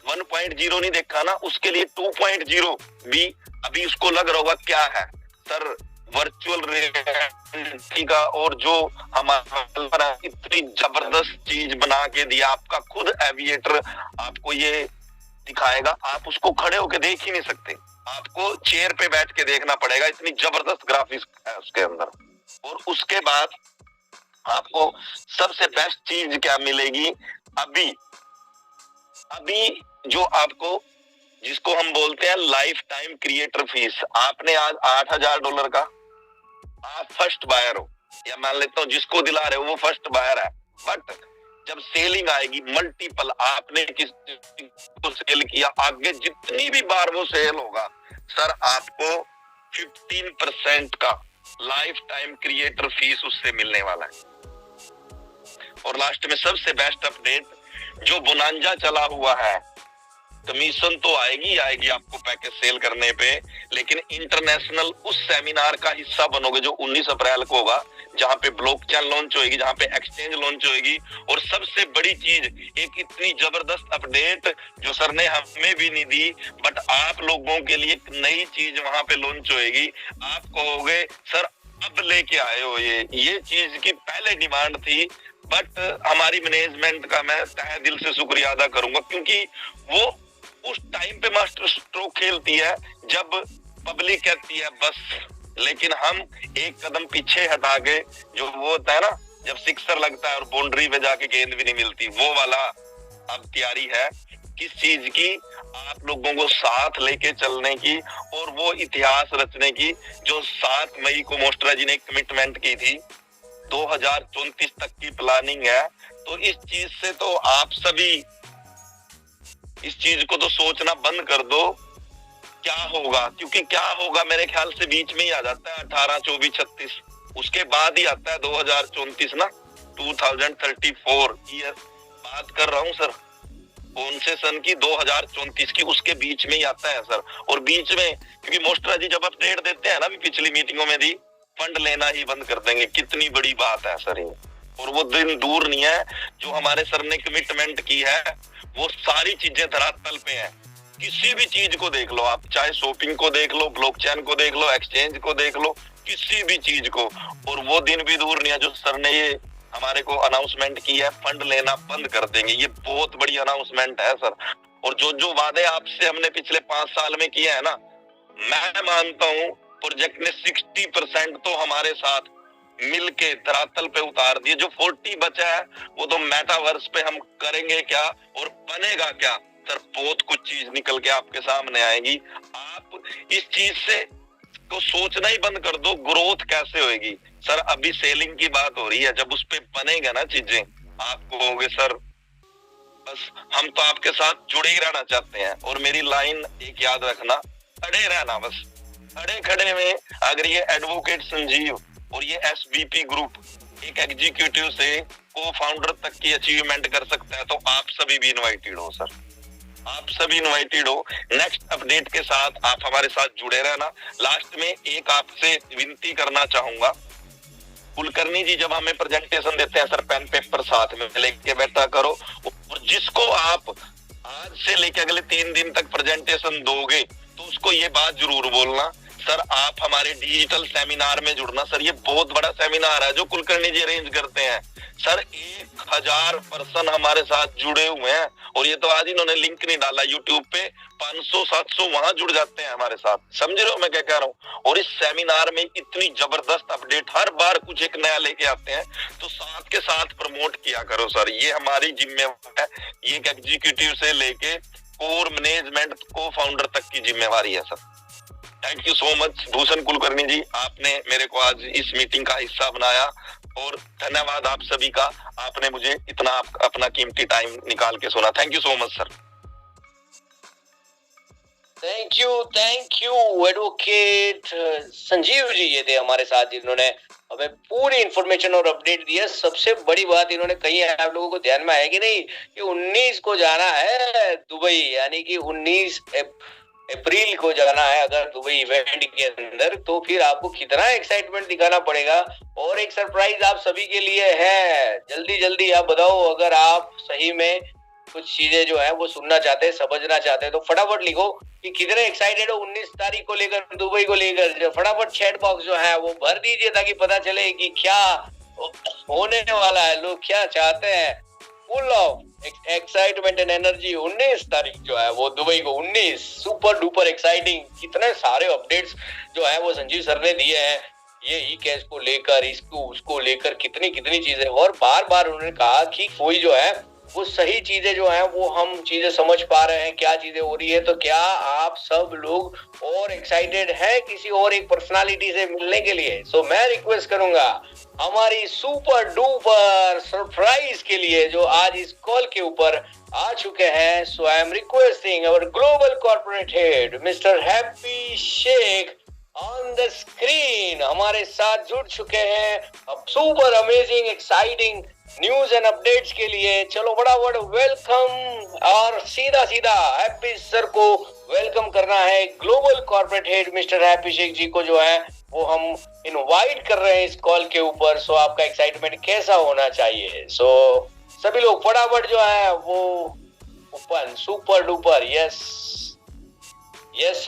1.0 नहीं देखा ना, उसके लिए 2.0 भी अभी उसको लग रहा होगा क्या है सर, वर्चुअल रियलिटी का। और जो हमारा इतनी जबरदस्त चीज बना के दिया, आपका खुद एविएटर आपको ये दिखाएगा, आप उसको खड़े होके देख ही नहीं सकते, आपको चेयर पे बैठ के देखना पड़ेगा, इतनी जबरदस्त ग्राफिक्स है उसके अंदर। और उसके बाद आपको सबसे बेस्ट चीज क्या मिलेगी अभी जो आपको, जिसको हम बोलते हैं लाइफ टाइम क्रिएटर फीस। आपने आज $8,000 का, आप फर्स्ट बायर हो, या मान लेता हूँ जिसको दिला रहे हो वो फर्स्ट बायर है, बट जब सेलिंग आएगी मल्टीपल, आपने किसी को सेल किया, आगे जितनी भी बार वो सेल होगा सर, आपको 15% का लाइफ टाइम क्रिएटर फीस उससे मिलने वाला है। और लास्ट में सबसे बेस्ट अपडेट, जो बोनांजा चला हुआ है, कमीशन तो आएगी आपको पैकेज सेल करने पे, लेकिन इंटरनेशनल उस सेमिनार का हिस्सा बनोगे जो 19 अप्रैल को होगा, जहां पे ब्लॉकचेन लॉन्च होगी, जहां पे एक्सचेंज लॉन्च होगी। और सबसे बड़ी चीज, एक इतनी जबरदस्त अपडेट जो सर ने हमें भी नहीं दी, बट आप लोगों के लिए एक नई चीज वहां पे लॉन्च होगी। आप कहोगे सर अब लेके आए हो, ये चीज की पहले डिमांड थी, बट हमारी मैनेजमेंट का मैं तहे दिल से शुक्रिया अदा करूंगा, क्योंकि वो उस टाइम पे मास्टर स्ट्रोक खेलती है जब पब्लिक कहती है बस, लेकिन हम एक कदम पीछे हटा के, जो वो होता है ना जब सिक्सर लगता है और बाउंड्री पे जाके गेंद भी नहीं मिलती, वो वाला अब तैयारी है किस चीज की, आप लोगों को साथ लेके चलने की और वो इतिहास रचने की, जो 7 मई को मोस्ट्रा जी ने कमिटमेंट की थी। 2034 तक की प्लानिंग है। तो इस चीज से तो आप सभी इस चीज को तो सोचना बंद कर दो क्या होगा, क्योंकि क्या होगा मेरे ख्याल से बीच में ही आ जाता है 18, 24, 36, उसके बाद ही आता है 2034 ना, 2034 ईयर बात कर रहा हूँ सर, कौन से सन की, 2034 की, उसके बीच में ही आता है सर। और बीच में क्योंकि मोस्ट्रा जी जब अपडेट देते हैं ना, भी पिछली मीटिंगों में दी, फंड लेना ही बंद कर देंगे। कितनी बड़ी बात है सर ये, और वो दिन दूर नहीं है जो हमारे सर ने कमिटमेंट की है, वो सारी चीजें धरातल पे हैं। किसी भी चीज को देख लो आप, चाहे शॉपिंग को देख लो, ब्लॉकचेन को देख लो, एक्सचेंज को देख लो, किसी भी चीज को, और वो दिन भी दूर नहीं है जो सर ने ये हमारे को अनाउंसमेंट की है, फंड लेना बंद कर देंगे। ये बहुत बड़ी अनाउंसमेंट है सर। और जो वादे आपसे हमने पिछले 5 साल में किए हैं ना, मैं मानता हूँ प्रोजेक्ट ने 60% तो हमारे साथ मिलके धरातल पे उतार दिए। जो 40 बचा है वो तो मेटावर्स पे हम करेंगे क्या और बनेगा क्या सर, बहुत कुछ चीज निकल के आपके सामने आएगी। आप इस चीज से तो सोचना ही बंद कर दो, ग्रोथ कैसे होगी सर। अभी सेलिंग की बात हो रही है, जब उस पे बनेगा ना चीजें, आप कहोगे सर बस हम तो आपके साथ जुड़े ही रहना चाहते हैं। और मेरी लाइन एक याद रखना, अड़े रहना बस, अड़े खड़े में। अगर ये एडवोकेट संजीव और ये एसबीपी ग्रुप एक एग्जीक्यूटिव से को फाउंडर तक की अचीवमेंट कर सकता है, तो आप सभी भी इनवाइटेड हो सर, आप सभी इनवाइटेड हो। नेक्स्ट अपडेट के साथ आप हमारे साथ जुड़े रहना। लास्ट में एक आपसे विनती करना चाहूंगा, कुलकर्णी जी जब हमें प्रेजेंटेशन देते हैं सर, पेन पेपर साथ में लेके बैठा करो, और जिसको आप आज से लेके अगले 3 दिन तक प्रेजेंटेशन दोगे तो उसको ये बात जरूर बोलना, सर आप हमारे डिजिटल सेमिनार में जुड़ना। सर ये बहुत बड़ा सेमिनार है जो कुलकर्णी जी अरेंज करते हैं सर। 1000 पर्सन हमारे साथ जुड़े हुए हैं, और ये तो आज इन्होंने लिंक नहीं डाला यूट्यूब पे, 500-700 वहां जुड़ जाते हैं हमारे सात। समझ रहे हो मैं क्या कह रहा हूँ। और इस सेमिनार में इतनी जबरदस्त अपडेट, हर बार कुछ एक नया लेके आते हैं, तो साथ के साथ प्रमोट किया करो सर, ये हमारी जिम्मेवारी है। ये एक एग्जीक्यूटिव से लेके कोर मैनेजमेंट को फाउंडर तक की जिम्मेवारी है सर। Thank you so much Bhushan Kulkarni ji, आपने मेरे को आज इस मीटिंग का हिस्सा बनाया, और धन्यवाद आप सभी का, आपने मुझे इतना अपना कीमती टाइम निकाल के सुना। Thank you so much sir. Thank you advocate Sanjeev ji, ये थे हमारे साथ जिन्होंने हमें पूरी इंफॉर्मेशन और अपडेट दिया। सबसे बड़ी बात इन्होंने कही है, आप लोगों को ध्यान में आएगी नहीं, कि 19 को जाना है दुबई, यानी कि 19 अप्रैल को जाना है अगर दुबई इवेंट के अंदर, तो फिर आपको कितना एक्साइटमेंट दिखाना पड़ेगा। और एक सरप्राइज आप सभी के लिए है, जल्दी आप बताओ, अगर आप सही में कुछ चीजें जो है वो सुनना चाहते हैं, समझना चाहते हैं, तो फटाफट लिखो कि कितने एक्साइटेड हो 19 तारीख को लेकर, दुबई को लेकर। फटाफट चैट बॉक्स जो है वो भर दीजिए, ताकि पता चले कि क्या होने वाला है, लोग क्या चाहते हैं। Full of excitement and energy 19 तारीख जो है वो दुबई को, 19 सुपर डुपर एक्साइटिंग। कितने सारे अपडेट्स जो है वो संजीव सर ने दिए हैं, ये ई कैश को लेकर, इसको उसको लेकर कितनी कितनी चीजें, और बार बार उन्होंने कहा कि कोई जो है वो सही चीजें जो है वो हम चीजें समझ पा रहे हैं, क्या चीजें हो रही है। तो क्या आप सब लोग और एक्साइटेड हैं किसी और एक पर्सनालिटी से मिलने के लिए? सो मैं रिक्वेस्ट करूंगा हमारी सुपर डुपर सरप्राइज के लिए जो आज इस कॉल के ऊपर आ चुके हैं। So I am requesting our global corporate head mister Happy Sheikh on the screen, हमारे साथ जुड़ चुके हैं अब super amazing exciting news and updates के लिए। चलो फटाफट वेलकम, और सीधा सीधा हैप्पी सर को वेलकम करना है। Global corporate head mister Happy Sheikh ji को जो है वो हम इनवाइट कर रहे हैं इस कॉल के ऊपर। सो आपका एक्साइटमेंट कैसा होना चाहिए? सो सभी लोग फटाफट जो है वो ओपन सुपर डुपर यस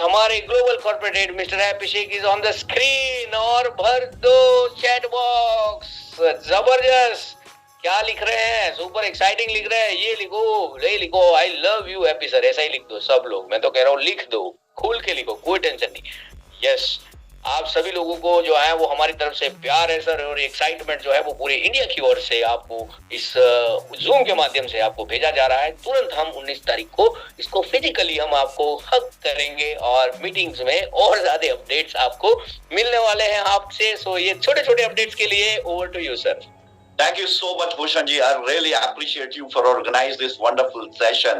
हमारे global corporate head mister Happy Sheikh is on the screen, और भर दो चैट बॉक्स। जबरदस्त, क्या लिख रहे हैं? सुपर एक्साइटिंग लिख रहे हैं। ये लिखो I love you happy sir, ऐसा ही लिख दो सब लोग। मैं तो कह रहा हूँ लिख दो, खोल के लिखो, कोई टेंशन नहीं। यस आप सभी लोगों को जो है वो हमारी तरफ से प्यार है सर, और एक्साइटमेंट जो है वो पूरे इंडिया की ओर से आपको इस जूम के माध्यम से आपको भेजा जा रहा है। तुरंत हम 19 तारीख को इसको फिजिकली हम आपको हक करेंगे, और मीटिंग्स में और ज्यादा अपडेट्स आपको मिलने वाले हैं आपसे। सो ये छोटे छोटे अपडेट्स के लिए over to you sir. Thank you so much, Bhushan ji. I really appreciate you for organizing this wonderful session,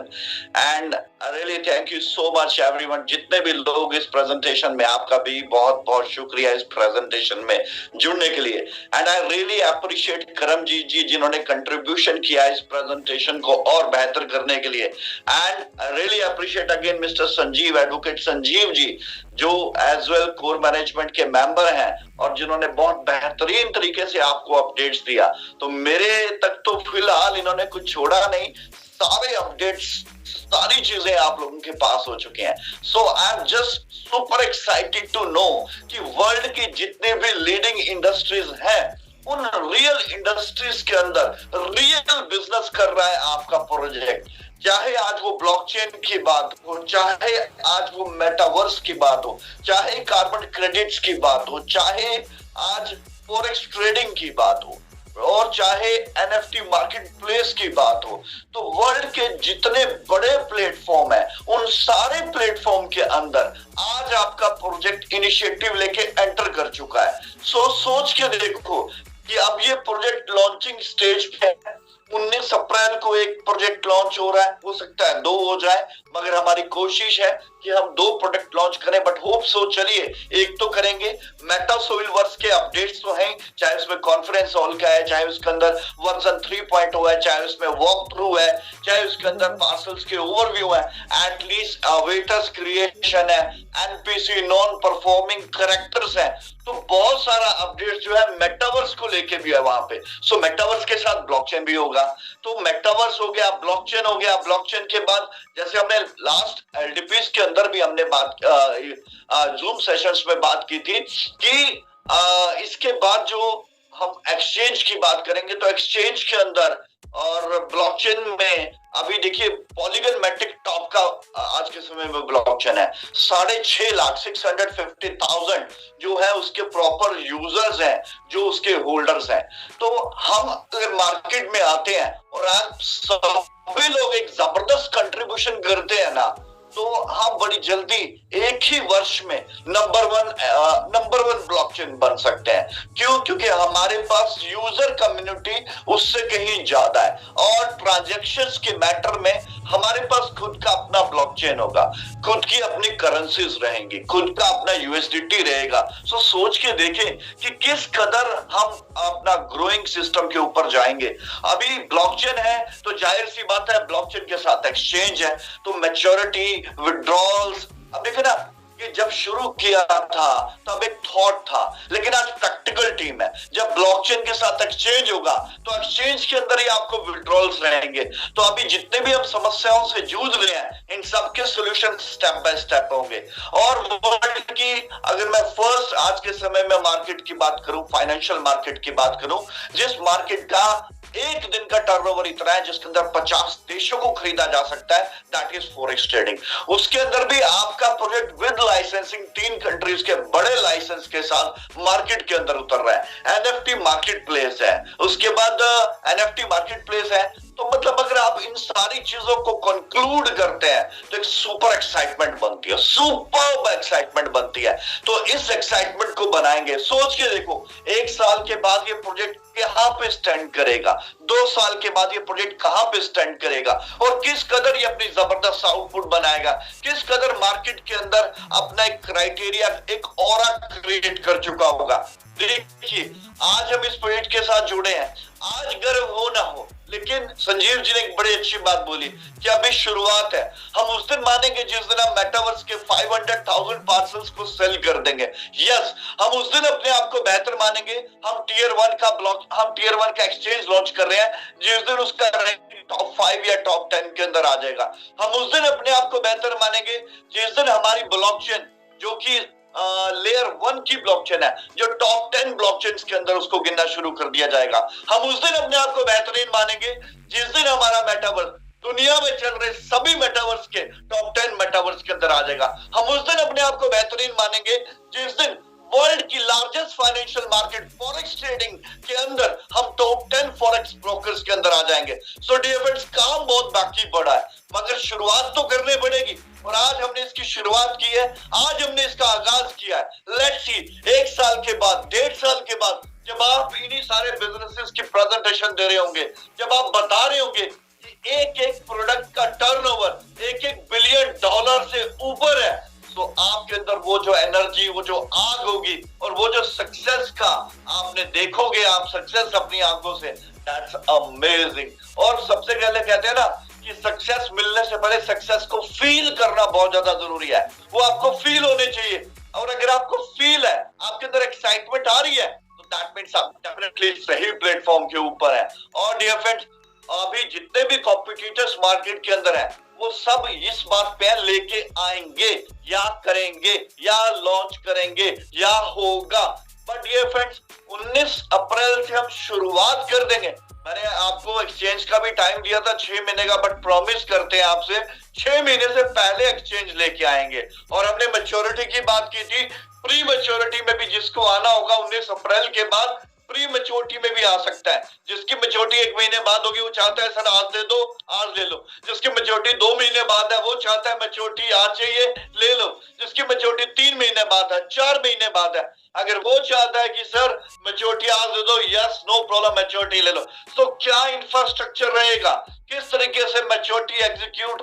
and I really thank you so much, everyone. जितने भी लोग इस presentation में, आपका भी बहुत बहुत शुक्रिया इस presentation में जुड़ने के लिए। And I really appreciate Karamjit जी जिन्होंने contribution किया इस presentation को और बेहतर करने के लिए। And I really appreciate again Mr. Sanjeev, Advocate Sanjeev ji, जो एज वेल कोर मैनेजमेंट के मेंबर हैं और जिन्होंने बहुत बेहतरीन तरीके से आपको अपडेट्स दिया। तो मेरे तक तो फिलहाल इन्होंने कुछ छोड़ा नहीं, सारे अपडेट्स, सारी चीजें आप लोगों के पास हो चुके हैं। So I am just super excited to know कि वर्ल्ड की जितने भी लीडिंग इंडस्ट्रीज हैं, उन रियल इंडस्ट्रीज के अंदर रियल बिजनेस कर रहा है आपका प्रोजेक्ट। चाहे आज वो ब्लॉकचेन की बात हो, चाहे आज वो मेटावर्स की बात हो, चाहे कार्बन क्रेडिट्स की बात हो, चाहे आज फॉरेक्स ट्रेडिंग की बात हो, और चाहे एनएफटी मार्केट प्लेस की बात हो, तो वर्ल्ड के जितने बड़े प्लेटफॉर्म है उन सारे प्लेटफॉर्म के अंदर आज आपका प्रोजेक्ट इनिशिएटिव लेके एंटर कर चुका है। सोच के देखो कि अब ये प्रोजेक्ट लॉन्चिंग स्टेज पे है। 19 अप्रैल को एक प्रोजेक्ट लॉन्च हो रहा है, हो सकता है 2 हो जाए, मगर हमारी कोशिश है कि हम 2 प्रोडक्ट लॉन्च करें। बट होप सो, चलिए एक तो करेंगे। मेटासोविलवर्स के अपडेट्स तो हैं, चाहे उसमें कॉन्फ्रेंस हॉल का है, चाहे उसके अंदर वर्जन 3.0 है, चाहे उसमें वॉक थ्रू है, चाहे उसके अंदर पार्सल्स के ओवरव्यू है, एटलीस्ट वेटर्स क्रिएशन है, एनपीसी नॉन परफॉर्मिंग करेक्टर्स है। तो बहुत सारा अपडेट जो है मेटावर्स को लेके भी है वहां पे। सो मेटावर्स के साथ ब्लॉकचेन भी होगा। तो मेटावर्स हो गया, ब्लॉकचेन हो गया। ब्लॉकचेन के बाद जैसे हमने लास्ट एलडीपीस के अंदर भी हमने बात जूम सेशंस में बात की थी कि इसके बाद जो हम एक्सचेंज की बात करेंगे, तो एक्सचेंज के अंदर और ब्लॉकचेन में अभी देखिए पॉलीगन मैट्रिक टॉप का आज के समय में ब्लॉकचेन है। 6.5 लाख 650,000 जो है उसके प्रॉपर यूजर्स हैं, जो उसके होल्डर्स हैं। तो हम अगर मार्केट में आते हैं और आप सभी लोग एक जबरदस्त कंट्रीब्यूशन करते हैं ना, तो हम बड़ी जल्दी एक ही वर्ष में नंबर वन ब्लॉकचेन बन सकते हैं। क्यों? क्योंकि हमारे पास यूजर कम्युनिटी उससे कहीं ज्यादा है, और ट्रांजैक्शंस के मैटर में हमारे पास खुद का अपना ब्लॉकचेन होगा, खुद की अपनी करेंसीज रहेंगी, खुद का अपना यूएसडीटी रहेगा। सो सोच के देखें कि किस कदर हम अपना ग्रोइंग सिस्टम के ऊपर जाएंगे। अभी ब्लॉकचेन है तो जाहिर सी बात है ब्लॉकचेन के साथ एक्सचेंज है, तो मैच्योरिटी, विड्रॉल्स, अब देखो ना कि जब शुरू किया था तब एक थॉट था, लेकिन आज प्रैक्टिकल टीम है। जब ब्लॉकचेन के साथ एक्सचेंज होगा तो एक्सचेंज के अंदर ही आपको विड्रॉल्स रहेंगे। तो अभी जितने भी हम समस्याओं से जूझ रहे हैं, इन सबके सॉल्यूशन स्टेप बाय स्टेप होंगे। और वर्ल्ड की अगर मैं फर्स्ट आज के समय में मार्केट की बात करूं, फाइनेंशियल मार्केट की बात करूं, जिस मार्केट का एक दिन का टर्नओवर इतना है जिसके अंदर 50 देशों को खरीदा जा सकता है, दैट इज फॉरेक्स ट्रेडिंग। उसके अंदर भी आपका प्रोजेक्ट विद लाइसेंसिंग 3 कंट्रीज के बड़े लाइसेंस के साथ मार्केट के अंदर उतर रहा है। एनएफटी मार्केट प्लेस है, उसके बाद एनएफटी मार्केट प्लेस है। तो मतलब अगर आप इन सारी चीजों को कंक्लूड करते हैं तो एक सुपर एक्साइटमेंट बनती है, सुपर एक्साइटमेंट बनती है। तो इस एक्साइटमेंट को बनाएंगे, सोच के देखो 1 साल के बाद ये प्रोजेक्ट कहां पे स्टैंड करेगा, 2 साल के बाद ये प्रोजेक्ट कहां पे स्टैंड करेगा, और किस कदर ये अपनी जबरदस्त आउटपुट बनाएगा, किस कदर मार्केट के अंदर अपना एक क्राइटेरिया, एक ऑरा क्रिएट कर चुका होगा। देखिए आज हम इस प्रोजेक्ट के साथ जुड़े हैं, आज गर्व हो ना हो, लेकिन संजीव जी ने एक बड़ी अच्छी बात बोली कि अभी शुरुआत है। हम उस दिन मानेंगे जिस दिन हम मेटावर्स के 500,000 पार्सल्स को सेल कर देंगे। यस, हम उस दिन अपने आप को बेहतर मानेंगे। हम टियर 1 का एक्सचेंज लॉन्च कर रहे हैं जिस दिन उसका रैंक टॉप 5 या टॉप 10 के अंदर आ जाएगा। हम उस दिन अपने आप को बेहतर मानेंगे जिस दिन हमारी ब्लॉकचेन, जो कि लेयर 1 की ब्लॉकचेन है, जो टॉप 10 ब्लॉकचेन्स के अंदर उसको गिनना शुरू कर दिया जाएगा। हम उस दिन अपने आप को बेहतरीन मानेंगे जिस दिन हमारा मेटावर्स दुनिया में चल रहे सभी मेटावर्स के टॉप 10 मेटावर्स के अंदर आ जाएगा। हम उस दिन अपने आप को बेहतरीन मानेंगे जिस दिन वर्ल्ड की largest financial market forex trading के अंदर हम टॉप 10 फॉरेक्स ब्रोकर्स के अंदर आ जाएंगे। सो डियर फ्रेंड्स, काम बहुत बाकी पड़ा है, मगर शुरुआत तो करनी पड़ेगी, और आज हमने इसकी शुरुआत की है, आज हमने इसका आगाज किया है। लेट्स सी 1 साल के बाद, 1.5 साल के बाद, जब आप इन्हीं सारे बिजनेसेस की प्रेजेंटेशन दे रहे होंगे, जब आप बता रहे होंगे कि एक प्रोडक्ट का टर्नओवर $1 बिलियन से ऊपर है, तो आपके अंदर वो जो एनर्जी, वो जो आग होगी, और वो जो सक्सेस का आपने देखोगे, आप सक्सेस अपनी आंखों से, दैट्स अमेजिंग। और सबसे पहले कहते हैं ना कि सक्सेस मिलने से पहले सक्सेस को फील करना बहुत ज्यादा जरूरी है। वो आपको फील होने चाहिए, और अगर आपको फील है, आपके अंदर एक्साइटमेंट आ रही है, तो दैट मींस आप डेफिनेटली सही प्लेटफॉर्म के ऊपर है। और डियर फ्रेंड्स, अभी जितने भी कॉम्पिटिटर्स मार्केट के अंदर है, वो सब इस बात पे लेके आएंगे या करेंगे या लॉन्च करेंगे या होगा। बट डियर फ्रेंड्स, 19 अप्रैल से हम शुरुआत कर देंगे। मैंने आपको एक्सचेंज का भी टाइम दिया था 6 महीने का, बट प्रॉमिस करते हैं आपसे 6 महीने से पहले एक्सचेंज लेके आएंगे। और हमने मैच्योरिटी की बात की थी, प्री मैच्योरिटी में भी जिसको आना होगा 19 अप्रैल के बाद प्री मैच्योरिटी में भी आ सकता है। जिसकी मैच्योरिटी 1 महीने बाद होगी वो चाहता है सर आज दे दो, आज ले लो। जिसकी मैच्योरिटी 2 महीने बाद है वो चाहता है मैच्योरिटी आज चाहिए, ले लो। जिसकी मैच्योरिटी 3 महीने बाद है, 4 महीने बाद है, अगर वो चाहता है कि सर मैच्योरिटी आज दे दो, यस नो प्रॉब्लम, मैच्योरिटी ले लो। तो क्या इंफ्रास्ट्रक्चर रहेगा, किस तरीके से मैच्योरिटी एग्जीक्यूट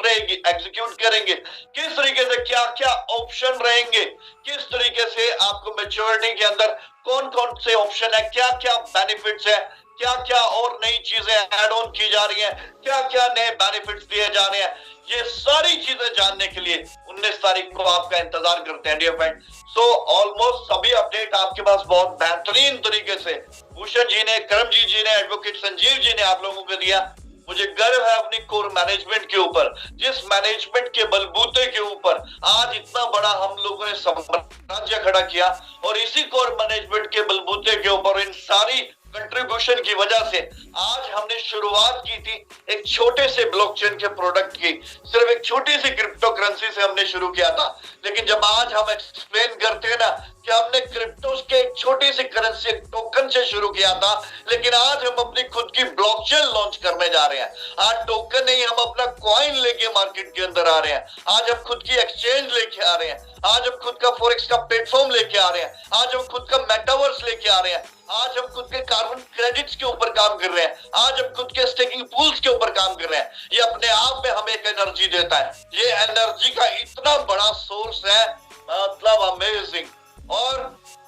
करेंगे, किस तरीके से क्या क्या ऑप्शन रहेंगे, किस तरीके से आपको मैच्योरिटी के अंदर कौन कौन से ऑप्शन है, क्या क्या बेनिफिट्स है, क्या क्या और नई चीजें ऐड ऑन की जा रही हैं, क्या क्या नए बेनिफिट्स दिए जा रहे हैं, ये सारी चीजें जानने के लिए 19 तारीख को आपका इंतजार करते हैं डियर फ्रेंड। सो ऑलमोस्ट सभी अपडेट आपके पास बहुत बेहतरीन तरीके से भूषण जी ने, करमजीत जी ने, एडवोकेट संजीव जी ने आप लोगों को दिया। मुझे गर्व है अपनी कोर मैनेजमेंट के ऊपर, जिस मैनेजमेंट के बलबूते के ऊपर आज इतना बड़ा हम लोगों ने साम्राज्य खड़ा किया, और इसी कोर मैनेजमेंट के बलबूते के ऊपर इन सारी कंट्रीब्यूशन की वजह से आज हमने शुरुआत की थी एक छोटे से ब्लॉकचेन के प्रोडक्ट की, सिर्फ एक छोटी सी क्रिप्टो करेंसी से हमने शुरू किया था। लेकिन जब आज हम एक्सप्लेन करते हैं ना कि हमने क्रिप्टोस के एक छोटी सी करेंसी टोकन से शुरू किया था, लेकिन आज हम अपनी खुद की ब्लॉकचेन लॉन्च करने जा रहे हैं। आज टोकन नहीं, हम अपना कॉइन लेके मार्केट के अंदर आ रहे हैं। आज हम खुद की एक्सचेंज लेके आ रहे हैं, आज हम खुद का फॉरेक्स का प्लेटफॉर्म लेके आ रहे हैं, आज हम खुद का मेटावर्स लेके आ रहे हैं, आज हम खुद के कार्बन क्रेडिट्स के ऊपर काम कर रहे हैं, आज हम खुद के स्टेकिंग पूल्स के ऊपर काम कर रहे हैं। ये अपने आप में हमें एक एनर्जी देता है, ये एनर्जी का इतना बड़ा सोर्स है, मतलब अमेजिंग। और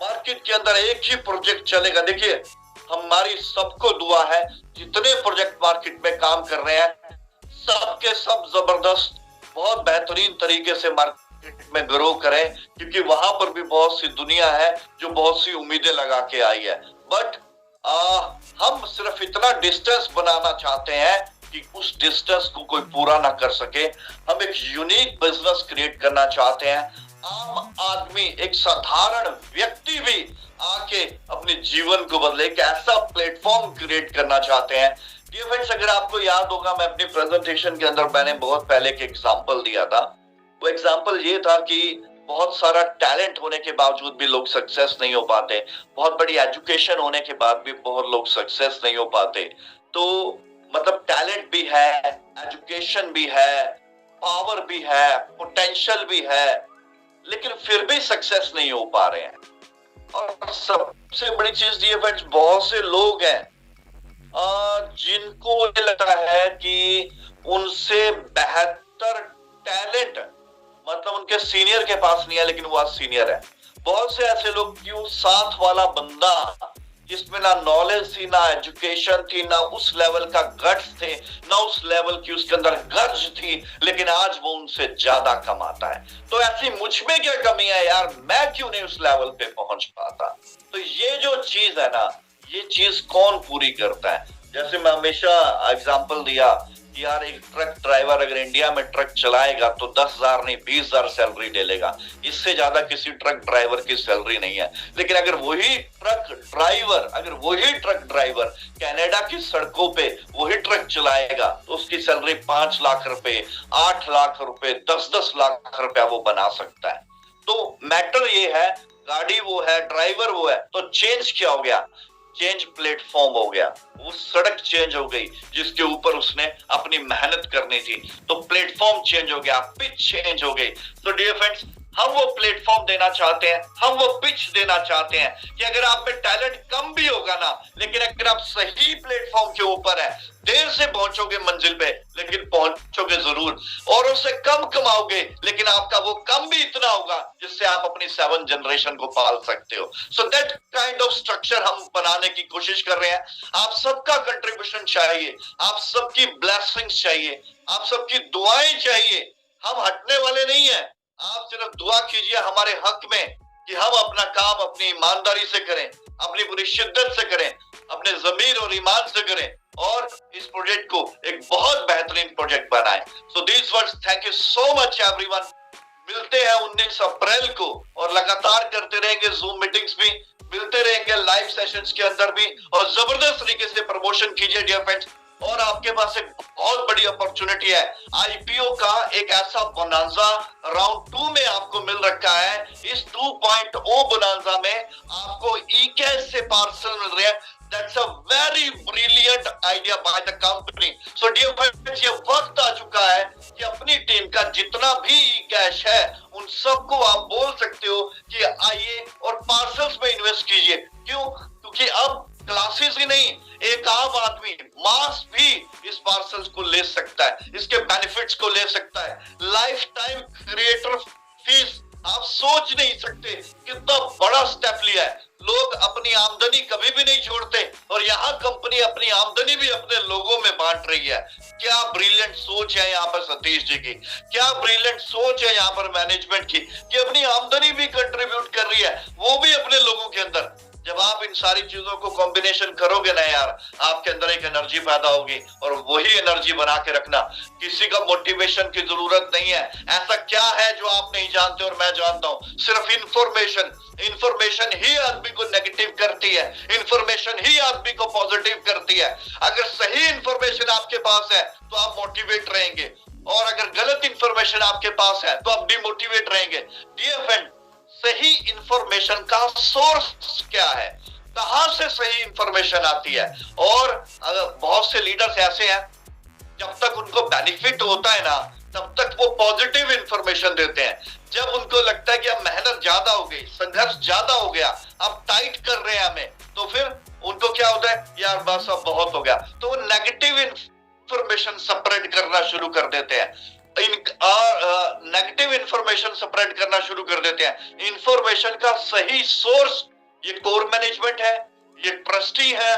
मार्केट के अंदर एक ही प्रोजेक्ट चलेगा। देखिए हमारी सबको दुआ है जितने प्रोजेक्ट मार्केट में काम कर रहे हैं सबके सब जबरदस्त बहुत बेहतरीन तरीके से मार्केट में ग्रो करें, क्योंकि वहां पर भी बहुत सी दुनिया है जो बहुत सी उम्मीदें लगा के आई है। बट हम सिर्फ इतना डिस्टेंस बनाना चाहते हैं कि उस डिस्टेंस को कोई पूरा ना कर सके। हम एक यूनिक बिजनेस क्रिएट करना चाहते हैं। आम आदमी, एक साधारण व्यक्ति भी आके अपने जीवन को बदले, एक ऐसा प्लेटफॉर्म क्रिएट करना चाहते हैं। डियर फ्रेंड्स, अगर आपको याद होगा, मैं अपनी प्रेजेंटेशन के अंदर मैंने बहुत पहले एक एग्जांपल दिया था। वो एग्जांपल ये था कि बहुत सारा टैलेंट होने के बावजूद भी लोग सक्सेस नहीं हो पाते, बहुत बड़ी एजुकेशन होने के बाद भी बहुत लोग सक्सेस नहीं हो पाते। तो मतलब टैलेंट भी है, एजुकेशन भी है, पावर भी है, पोटेंशियल भी है, लेकिन फिर भी सक्सेस नहीं हो पा रहे हैं। और सबसे बड़ी चीज ये फ्रेंड्स, बहुत से लोग हैं जिनको ये लगता है कि उनसे बेहतर टैलेंट मतलब उनके सीनियर के पास नहीं है, लेकिन वो आज सीनियर है। बहुत से ऐसे लोग, क्यों साथ वाला बंदा जिसमें ना नॉलेज थी, ना एजुकेशन थी, ना उस लेवल का गट्स थे, ना उस लेवल की उसके अंदर गर्ज थी, लेकिन आज वो उनसे ज्यादा कमाता है। तो ऐसी मुझ में क्या कमी है यार, मैं क्यों नहीं उस लेवल पे पहुंच पाता? तो ये जो चीज है ना, ये चीज कौन पूरी करता है? जैसे मैं हमेशा एग्जांपल दिया कि यार एक ट्रक ड्राइवर अगर इंडिया में ट्रक चलाएगा तो 10,000 नहीं 20,000 सैलरी ले लेगा, इससे ज्यादा किसी ट्रक ड्राइवर की सैलरी नहीं है। लेकिन अगर वही ट्रक ड्राइवर कनाडा की सड़कों पे वही ट्रक चलाएगा तो उसकी सैलरी 5 लाख रुपए, 8 लाख रुपए, 10-10 लाख रुपया वो बना सकता है। तो मैटर ये है, गाड़ी वो है, ड्राइवर वो है, तो चेंज क्या हो गया? चेंज प्लेटफॉर्म हो गया, वो सड़क चेंज हो गई जिसके ऊपर उसने अपनी मेहनत करनी थी, तो प्लेटफॉर्म चेंज हो गया, पिच चेंज हो गई। तो डियर फ्रेंड्स, हम वो प्लेटफॉर्म देना चाहते हैं, हम वो पिच देना चाहते हैं कि अगर आप में टैलेंट कम भी होगा ना, लेकिन अगर आप सही प्लेटफॉर्म के ऊपर है, देर से पहुंचोगे मंजिल पे, लेकिन पहुंचोगे जरूर, और उससे कम कमाओगे, लेकिन आपका वो कम भी इतना होगा जिससे आप अपनी 7 जनरेशन को पाल सकते हो। So that kind of structure हम बनाने की कोशिश कर रहे हैं। आप सबका कंट्रीब्यूशन चाहिए, आप सबकी ब्लेसिंग्स चाहिए, आप सबकी दुआएं चाहिए। हम हटने वाले नहीं है, आप सिर्फ दुआ कीजिए हमारे हक में कि हम अपना काम अपनी ईमानदारी से करें, अपनी पूरी शिद्दत से करें, अपने जमीर और ईमान से करें, और इस प्रोजेक्ट को एक बहुत बेहतरीन प्रोजेक्ट बनाएं। So this words, thank you so much everyone. मिलते हैं 19 अप्रैल को, और लगातार करते रहेंगे जूम मीटिंग्स भी, मिलते रहेंगे लाइव सेशंस के अंदर भी, और जबरदस्त तरीके से प्रमोशन कीजिए डियर फ्रेंड्स। और आपके पास एक बहुत बड़ी अपॉर्चुनिटी है, आईपीओ का एक ऐसा बोनांजा राउंड 2 में आपको मिल रखा है। इस 2.0 बोनांजा में आपको ई-कैश से पार्सल मिल रहे हैं। That's a very brilliant idea by the company. So dear friends, ये वक्त आ चुका है कि अपनी टीम का जितना भी कैश है उन सबको आप बोल सकते हो कि आइए और पार्सल्स में इन्वेस्ट कीजिए। क्यों? क्योंकि अब क्लासेस ही नहीं, एक आम आदमी मास भी इस पार्सल्स को ले सकता है, इसके बेनिफिट्स को ले सकता है। लाइफ टाइम क्रिएटर फीस, आप सोच नहीं सकते कितना बड़ा स्टेप लिया है। लोग अपनी आमदनी कभी भी नहीं छोड़ते, और यहाँ कंपनी अपनी आमदनी भी अपने लोगों में बांट रही है। क्या ब्रिलियंट सोच है यहाँ पर सतीश जी की, क्या ब्रिलियंट सोच है यहाँ पर मैनेजमेंट की, कि अपनी आमदनी भी कंट्रीब्यूट कर रही है, वो भी अपने लोगों के अंदर। जब आप इन सारी चीजों को कॉम्बिनेशन करोगे ना यार, आपके अंदर एक एनर्जी पैदा होगी, और वही एनर्जी बना के रखना। किसी का मोटिवेशन की जरूरत नहीं है। ऐसा क्या है जो आप नहीं जानते और मैं जानता हूं? सिर्फ इंफॉर्मेशन ही आदमी को नेगेटिव करती है, इंफॉर्मेशन ही आदमी को पॉजिटिव करती है। अगर सही इंफॉर्मेशन आपके पास है तो आप मोटिवेट रहेंगे, और अगर गलत इंफॉर्मेशन आपके पास है तो आप डिमोटिवेट रहेंगे। डियर फ्रेंड, सही इंफॉर्मेशन का सोर्स क्या है, कहां से सही इंफॉर्मेशन आती है? और बहुत से लीडर्स ऐसे हैं, जब तक उनको बेनिफिट होता है ना, तब तक वो पॉजिटिव इंफॉर्मेशन देते हैं। जब उनको लगता है कि अब मेहनत ज्यादा हो गई, संघर्ष ज्यादा हो गया, अब टाइट कर रहे हैं हमें, तो फिर उनको क्या होता है, यार बस अब बहुत हो गया, तो वो नेगेटिव इंफॉर्मेशन स्प्रेड करना शुरू कर देते हैं, नेगेटिव इंफॉर्मेशन स्प्रेड करना शुरू कर देते हैं। इंफॉर्मेशन का सही सोर्स ये कोर मैनेजमेंट है, ये ट्रस्टी है,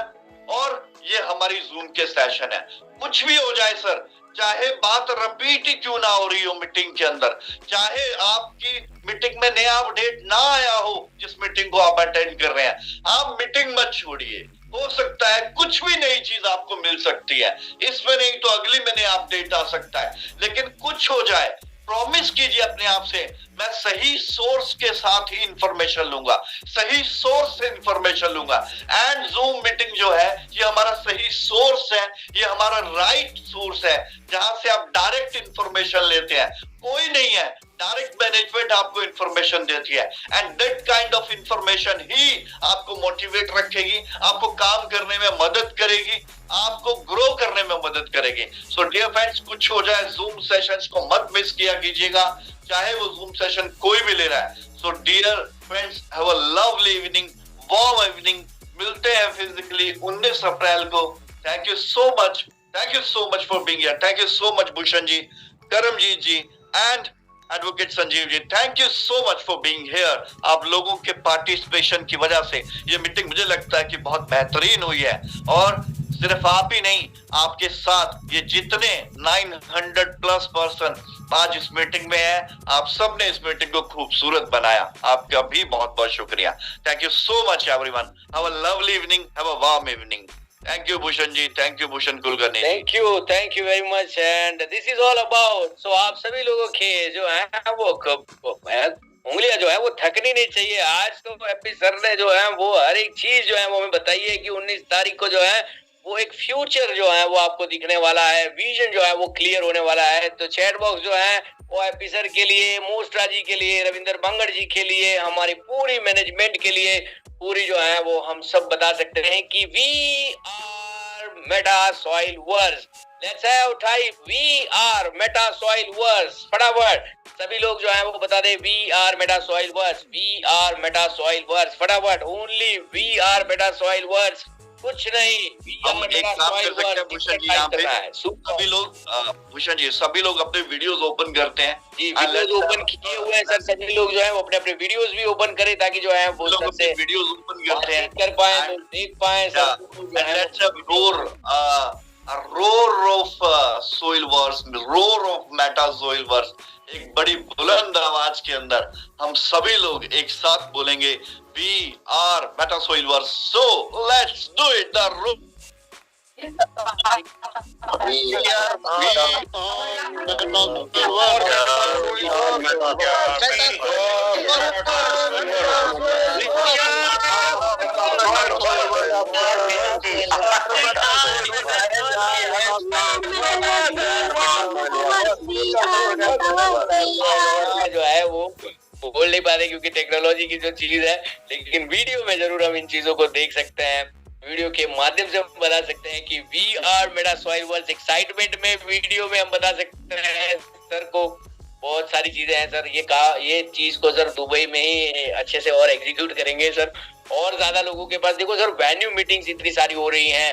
और ये हमारी जूम के सेशन है। कुछ भी हो जाए सर, चाहे बात रिपीट ही क्यों ना हो रही हो मीटिंग के अंदर, चाहे आपकी मीटिंग में नया अपडेट ना आया हो जिस मीटिंग को आप अटेंड कर रहे हैं, आप मीटिंग मत छोड़िए। हो सकता है कुछ भी नई चीज आपको मिल सकती है, इसमें नहीं तो अगली में नया अपडेट आ सकता है, लेकिन कुछ हो जाए, प्रॉमिस कीजिए अपने आप से, मैं सही सोर्स के साथ ही इंफॉर्मेशन लूंगा, सही सोर्स से इंफॉर्मेशन लूंगा। एंड जूम मीटिंग जो है ये हमारा सही सोर्स है, ये हमारा राइट सोर्स है, जहां से आप डायरेक्ट इंफॉर्मेशन लेते हैं। कोई नहीं है, डायरेक्ट मैनेजमेंट आपको इंफॉर्मेशन देती है। And that kind of information ही आपको मोटिवेट रखेगी, आपको काम करने में मदद करेगी, आपको ग्रो करने में मदद करेगी। सो डियर फ्रेंड्स, कुछ हो जाए, जूम सेशंस को मत मिस किया कीजिएगा, चाहे वो जूम सेशन कोई भी ले रहा है। So dear friends, have a lovely evening, warm evening. मिलते हैं फिजिकली 19 अप्रैल को। Thank you so much, thank you so much for being here. Thank you so much Bhushan ji, Karamjeet ji and advocate Sanjeev ji, thank you so much for being here. आप लोगों के participation की वजह से ये मीटिंग मुझे लगता है कि बहुत बेहतरीन हुई है। और सिर्फ आप ही नहीं, आपके साथ ये जितने 900 प्लस पर्सन आज इस मीटिंग में है, आप सब ने इस मीटिंग को खूबसूरत बनाया। आपका भी बहुत बहुत शुक्रिया। Thank you so much everyone. Have a lovely evening, have a warm evening. Thank you Bhushan ji, thank you Bhushan Kulkarni. Thank you very much and this is all about. So आप सभी लोगों के जो है वो उंगलियां जो है वो थकनी नहीं चाहिए। आज तो एपी सर ने जो है वो हर एक चीज जो है वो हमें बताई है कि 19 तारीख को जो है वो एक फ्यूचर जो है वो आपको दिखने वाला है, विजन जो है वो क्लियर होने वाला है। तो चैट बॉक्स जो है वो एपी सर के लिए, मोस्ट्रा जी के लिए, रविंदर बंगड़ जी के लिए, हमारी पूरी मैनेजमेंट के लिए, पूरी जो है वो हम सब बता सकते हैं कि we are meta soil verse. Let's have type we are meta soil verse. फटाफट सभी लोग जो है वो बता दे we are meta soil verse, we are meta soil verse. फटाफट only we are meta soil verse, कुछ नहीं। हम एक काम कर सकते हैं भूषण जी, यहाँ पे सभी लोग, भूषण जी सभी लोग अपने वीडियोस ओपन करते हैं जी, वीडियोस ओपन किए हुए हैं सर। सभी लोग जो है वो अपने अपने वीडियोस भी ओपन करें ताकि जो है वो सबसे वीडियोस ओपन करते हैं, कर पाए, तो देख पाए सब। Let's roar a roar of soil wars, roar of meta soil wars। एक बड़ी बुलंद आवाज के अंदर हम सभी लोग एक साथ बोलेंगे we are meta soil wars। So let's do it, the roar। जो है वो बोल नहीं पा रहे क्योंकि टेक्नोलॉजी की जो चीज है, लेकिन वीडियो में जरूर हम इन चीजों को देख सकते हैं। वीडियो के माध्यम से हम बता सकते हैं कि we are meta soil verse. Excitement में वीडियो में हम बता सकते हैं सर को बहुत सारी चीजें हैं सर। ये चीज को सर दुबई में ही अच्छे से और एग्जीक्यूट करेंगे सर। और ज्यादा लोगों के पास देखो सर वेन्यू मीटिंग्स इतनी सारी हो रही हैं।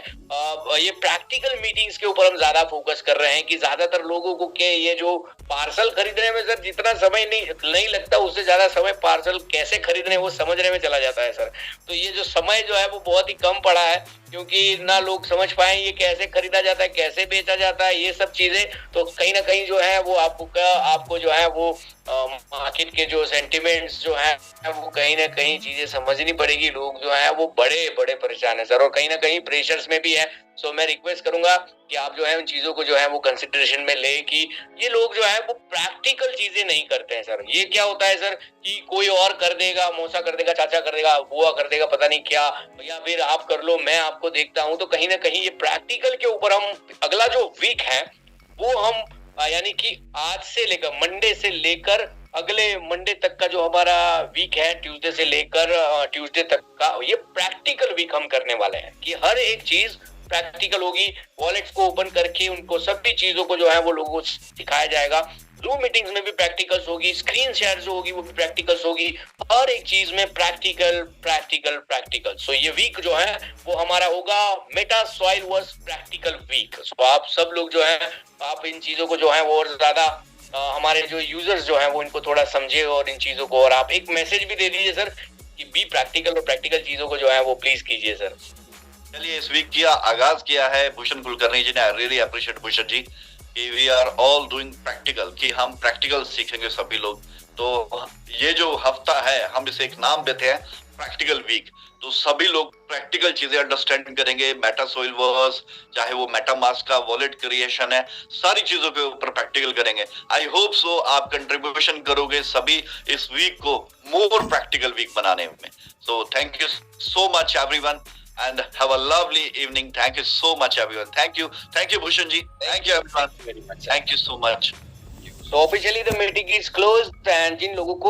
ये प्रैक्टिकल मीटिंग्स के ऊपर हम ज्यादा फोकस कर रहे हैं कि ज्यादातर लोगों को के ये जो पार्सल खरीदने में सर जितना समय नहीं लगता, उससे ज्यादा समय पार्सल कैसे खरीदने वो समझने में चला जाता है सर। तो ये जो समय जो है वो बहुत ही कम पड़ा है, क्योंकि ना लोग समझ पाए ये कैसे खरीदा जाता है, कैसे बेचा जाता है, ये सब चीजें। तो कहीं ना कहीं जो है वो आपको जो है वो मार्केट के जो सेंटिमेंट्स जो है वो कहीं ना कहीं चीजें समझनी पड़ेगी। लोग जो है वो बड़े बड़े परेशान है सर, और कहीं ना कहीं प्रेशर्स में भी है। सो मैं रिक्वेस्ट करूंगा कि आप जो है उन चीजों को जो है वो कंसिडरेशन में ले कि ये लोग जो है वो प्रैक्टिकल चीजें नहीं करते हैं सर। ये क्या होता है सर कि कोई और कर देगा, मौसा कर देगा, चाचा कर देगा, बुआ कर देगा, पता नहीं क्या, या फिर आप कर लो, मैं आपको देखता हूँ। तो कहीं ना कहीं ये प्रैक्टिकल के ऊपर हम अगला जो वीक है वो हम यानी कि आज से लेकर मंडे से लेकर अगले मंडे तक का जो हमारा वीक है, ट्यूसडे से लेकर ट्यूसडे तक का, ये प्रैक्टिकल वीक हम करने वाले हैं कि हर एक चीज प्रैक्टिकल होगी। वॉलेट्स को ओपन करके उनको सभी चीजों को जो है वो लोगों को सिखाया जाएगा। जूम मीटिंग्स में भी प्रैक्टिकल्स होगी, स्क्रीन शेयर जो होगी वो भी प्रैक्टिकल्स होगी। हर एक चीज में प्रैक्टिकल प्रैक्टिकल प्रैक्टिकल। सो ये वीक जो है वो हमारा होगा meta soil verse practical week. So आप सब लोग जो है आप इन चीजों को जो है वो और ज्यादा हमारे जो यूजर्स जो हैं वो इनको थोड़ा समझे और इन चीजों को, और आप एक मैसेज भी दे दीजिए सर कि बी प्रैक्टिकल और प्रैक्टिकल चीजों को जो है वो प्लीज कीजिए सर। चलिए, इस वीक की आगाज किया है भूषण कुलकर्णी जी ने। I really appreciate Bhushan ji कि we are all doing practical, कि हम प्रैक्टिकल सीखेंगे सभी लोग। तो ये जो हफ्ता है हम इसे एक नाम देते हैं प्रैक्टिकल वीक। तो सभी लोग प्रैक्टिकल चीजें अंडरस्टैंड करेंगे, मेटा सोइल वर्स, चाहे वो मेटा मास्क का वॉलेट क्रिएशन है, सारी चीजों के ऊपर प्रैक्टिकल करेंगे। आई होप सो आप कंट्रीब्यूशन करोगे सभी इस वीक को मोर प्रैक्टिकल वीक बनाने में। So thank you so much everyone and have a lovely evening. Thank you so much everyone. Thank you Bhushan ji. Thank you everyone very much. Thank you so much. So officially the meeting is closed and जिन लोगों को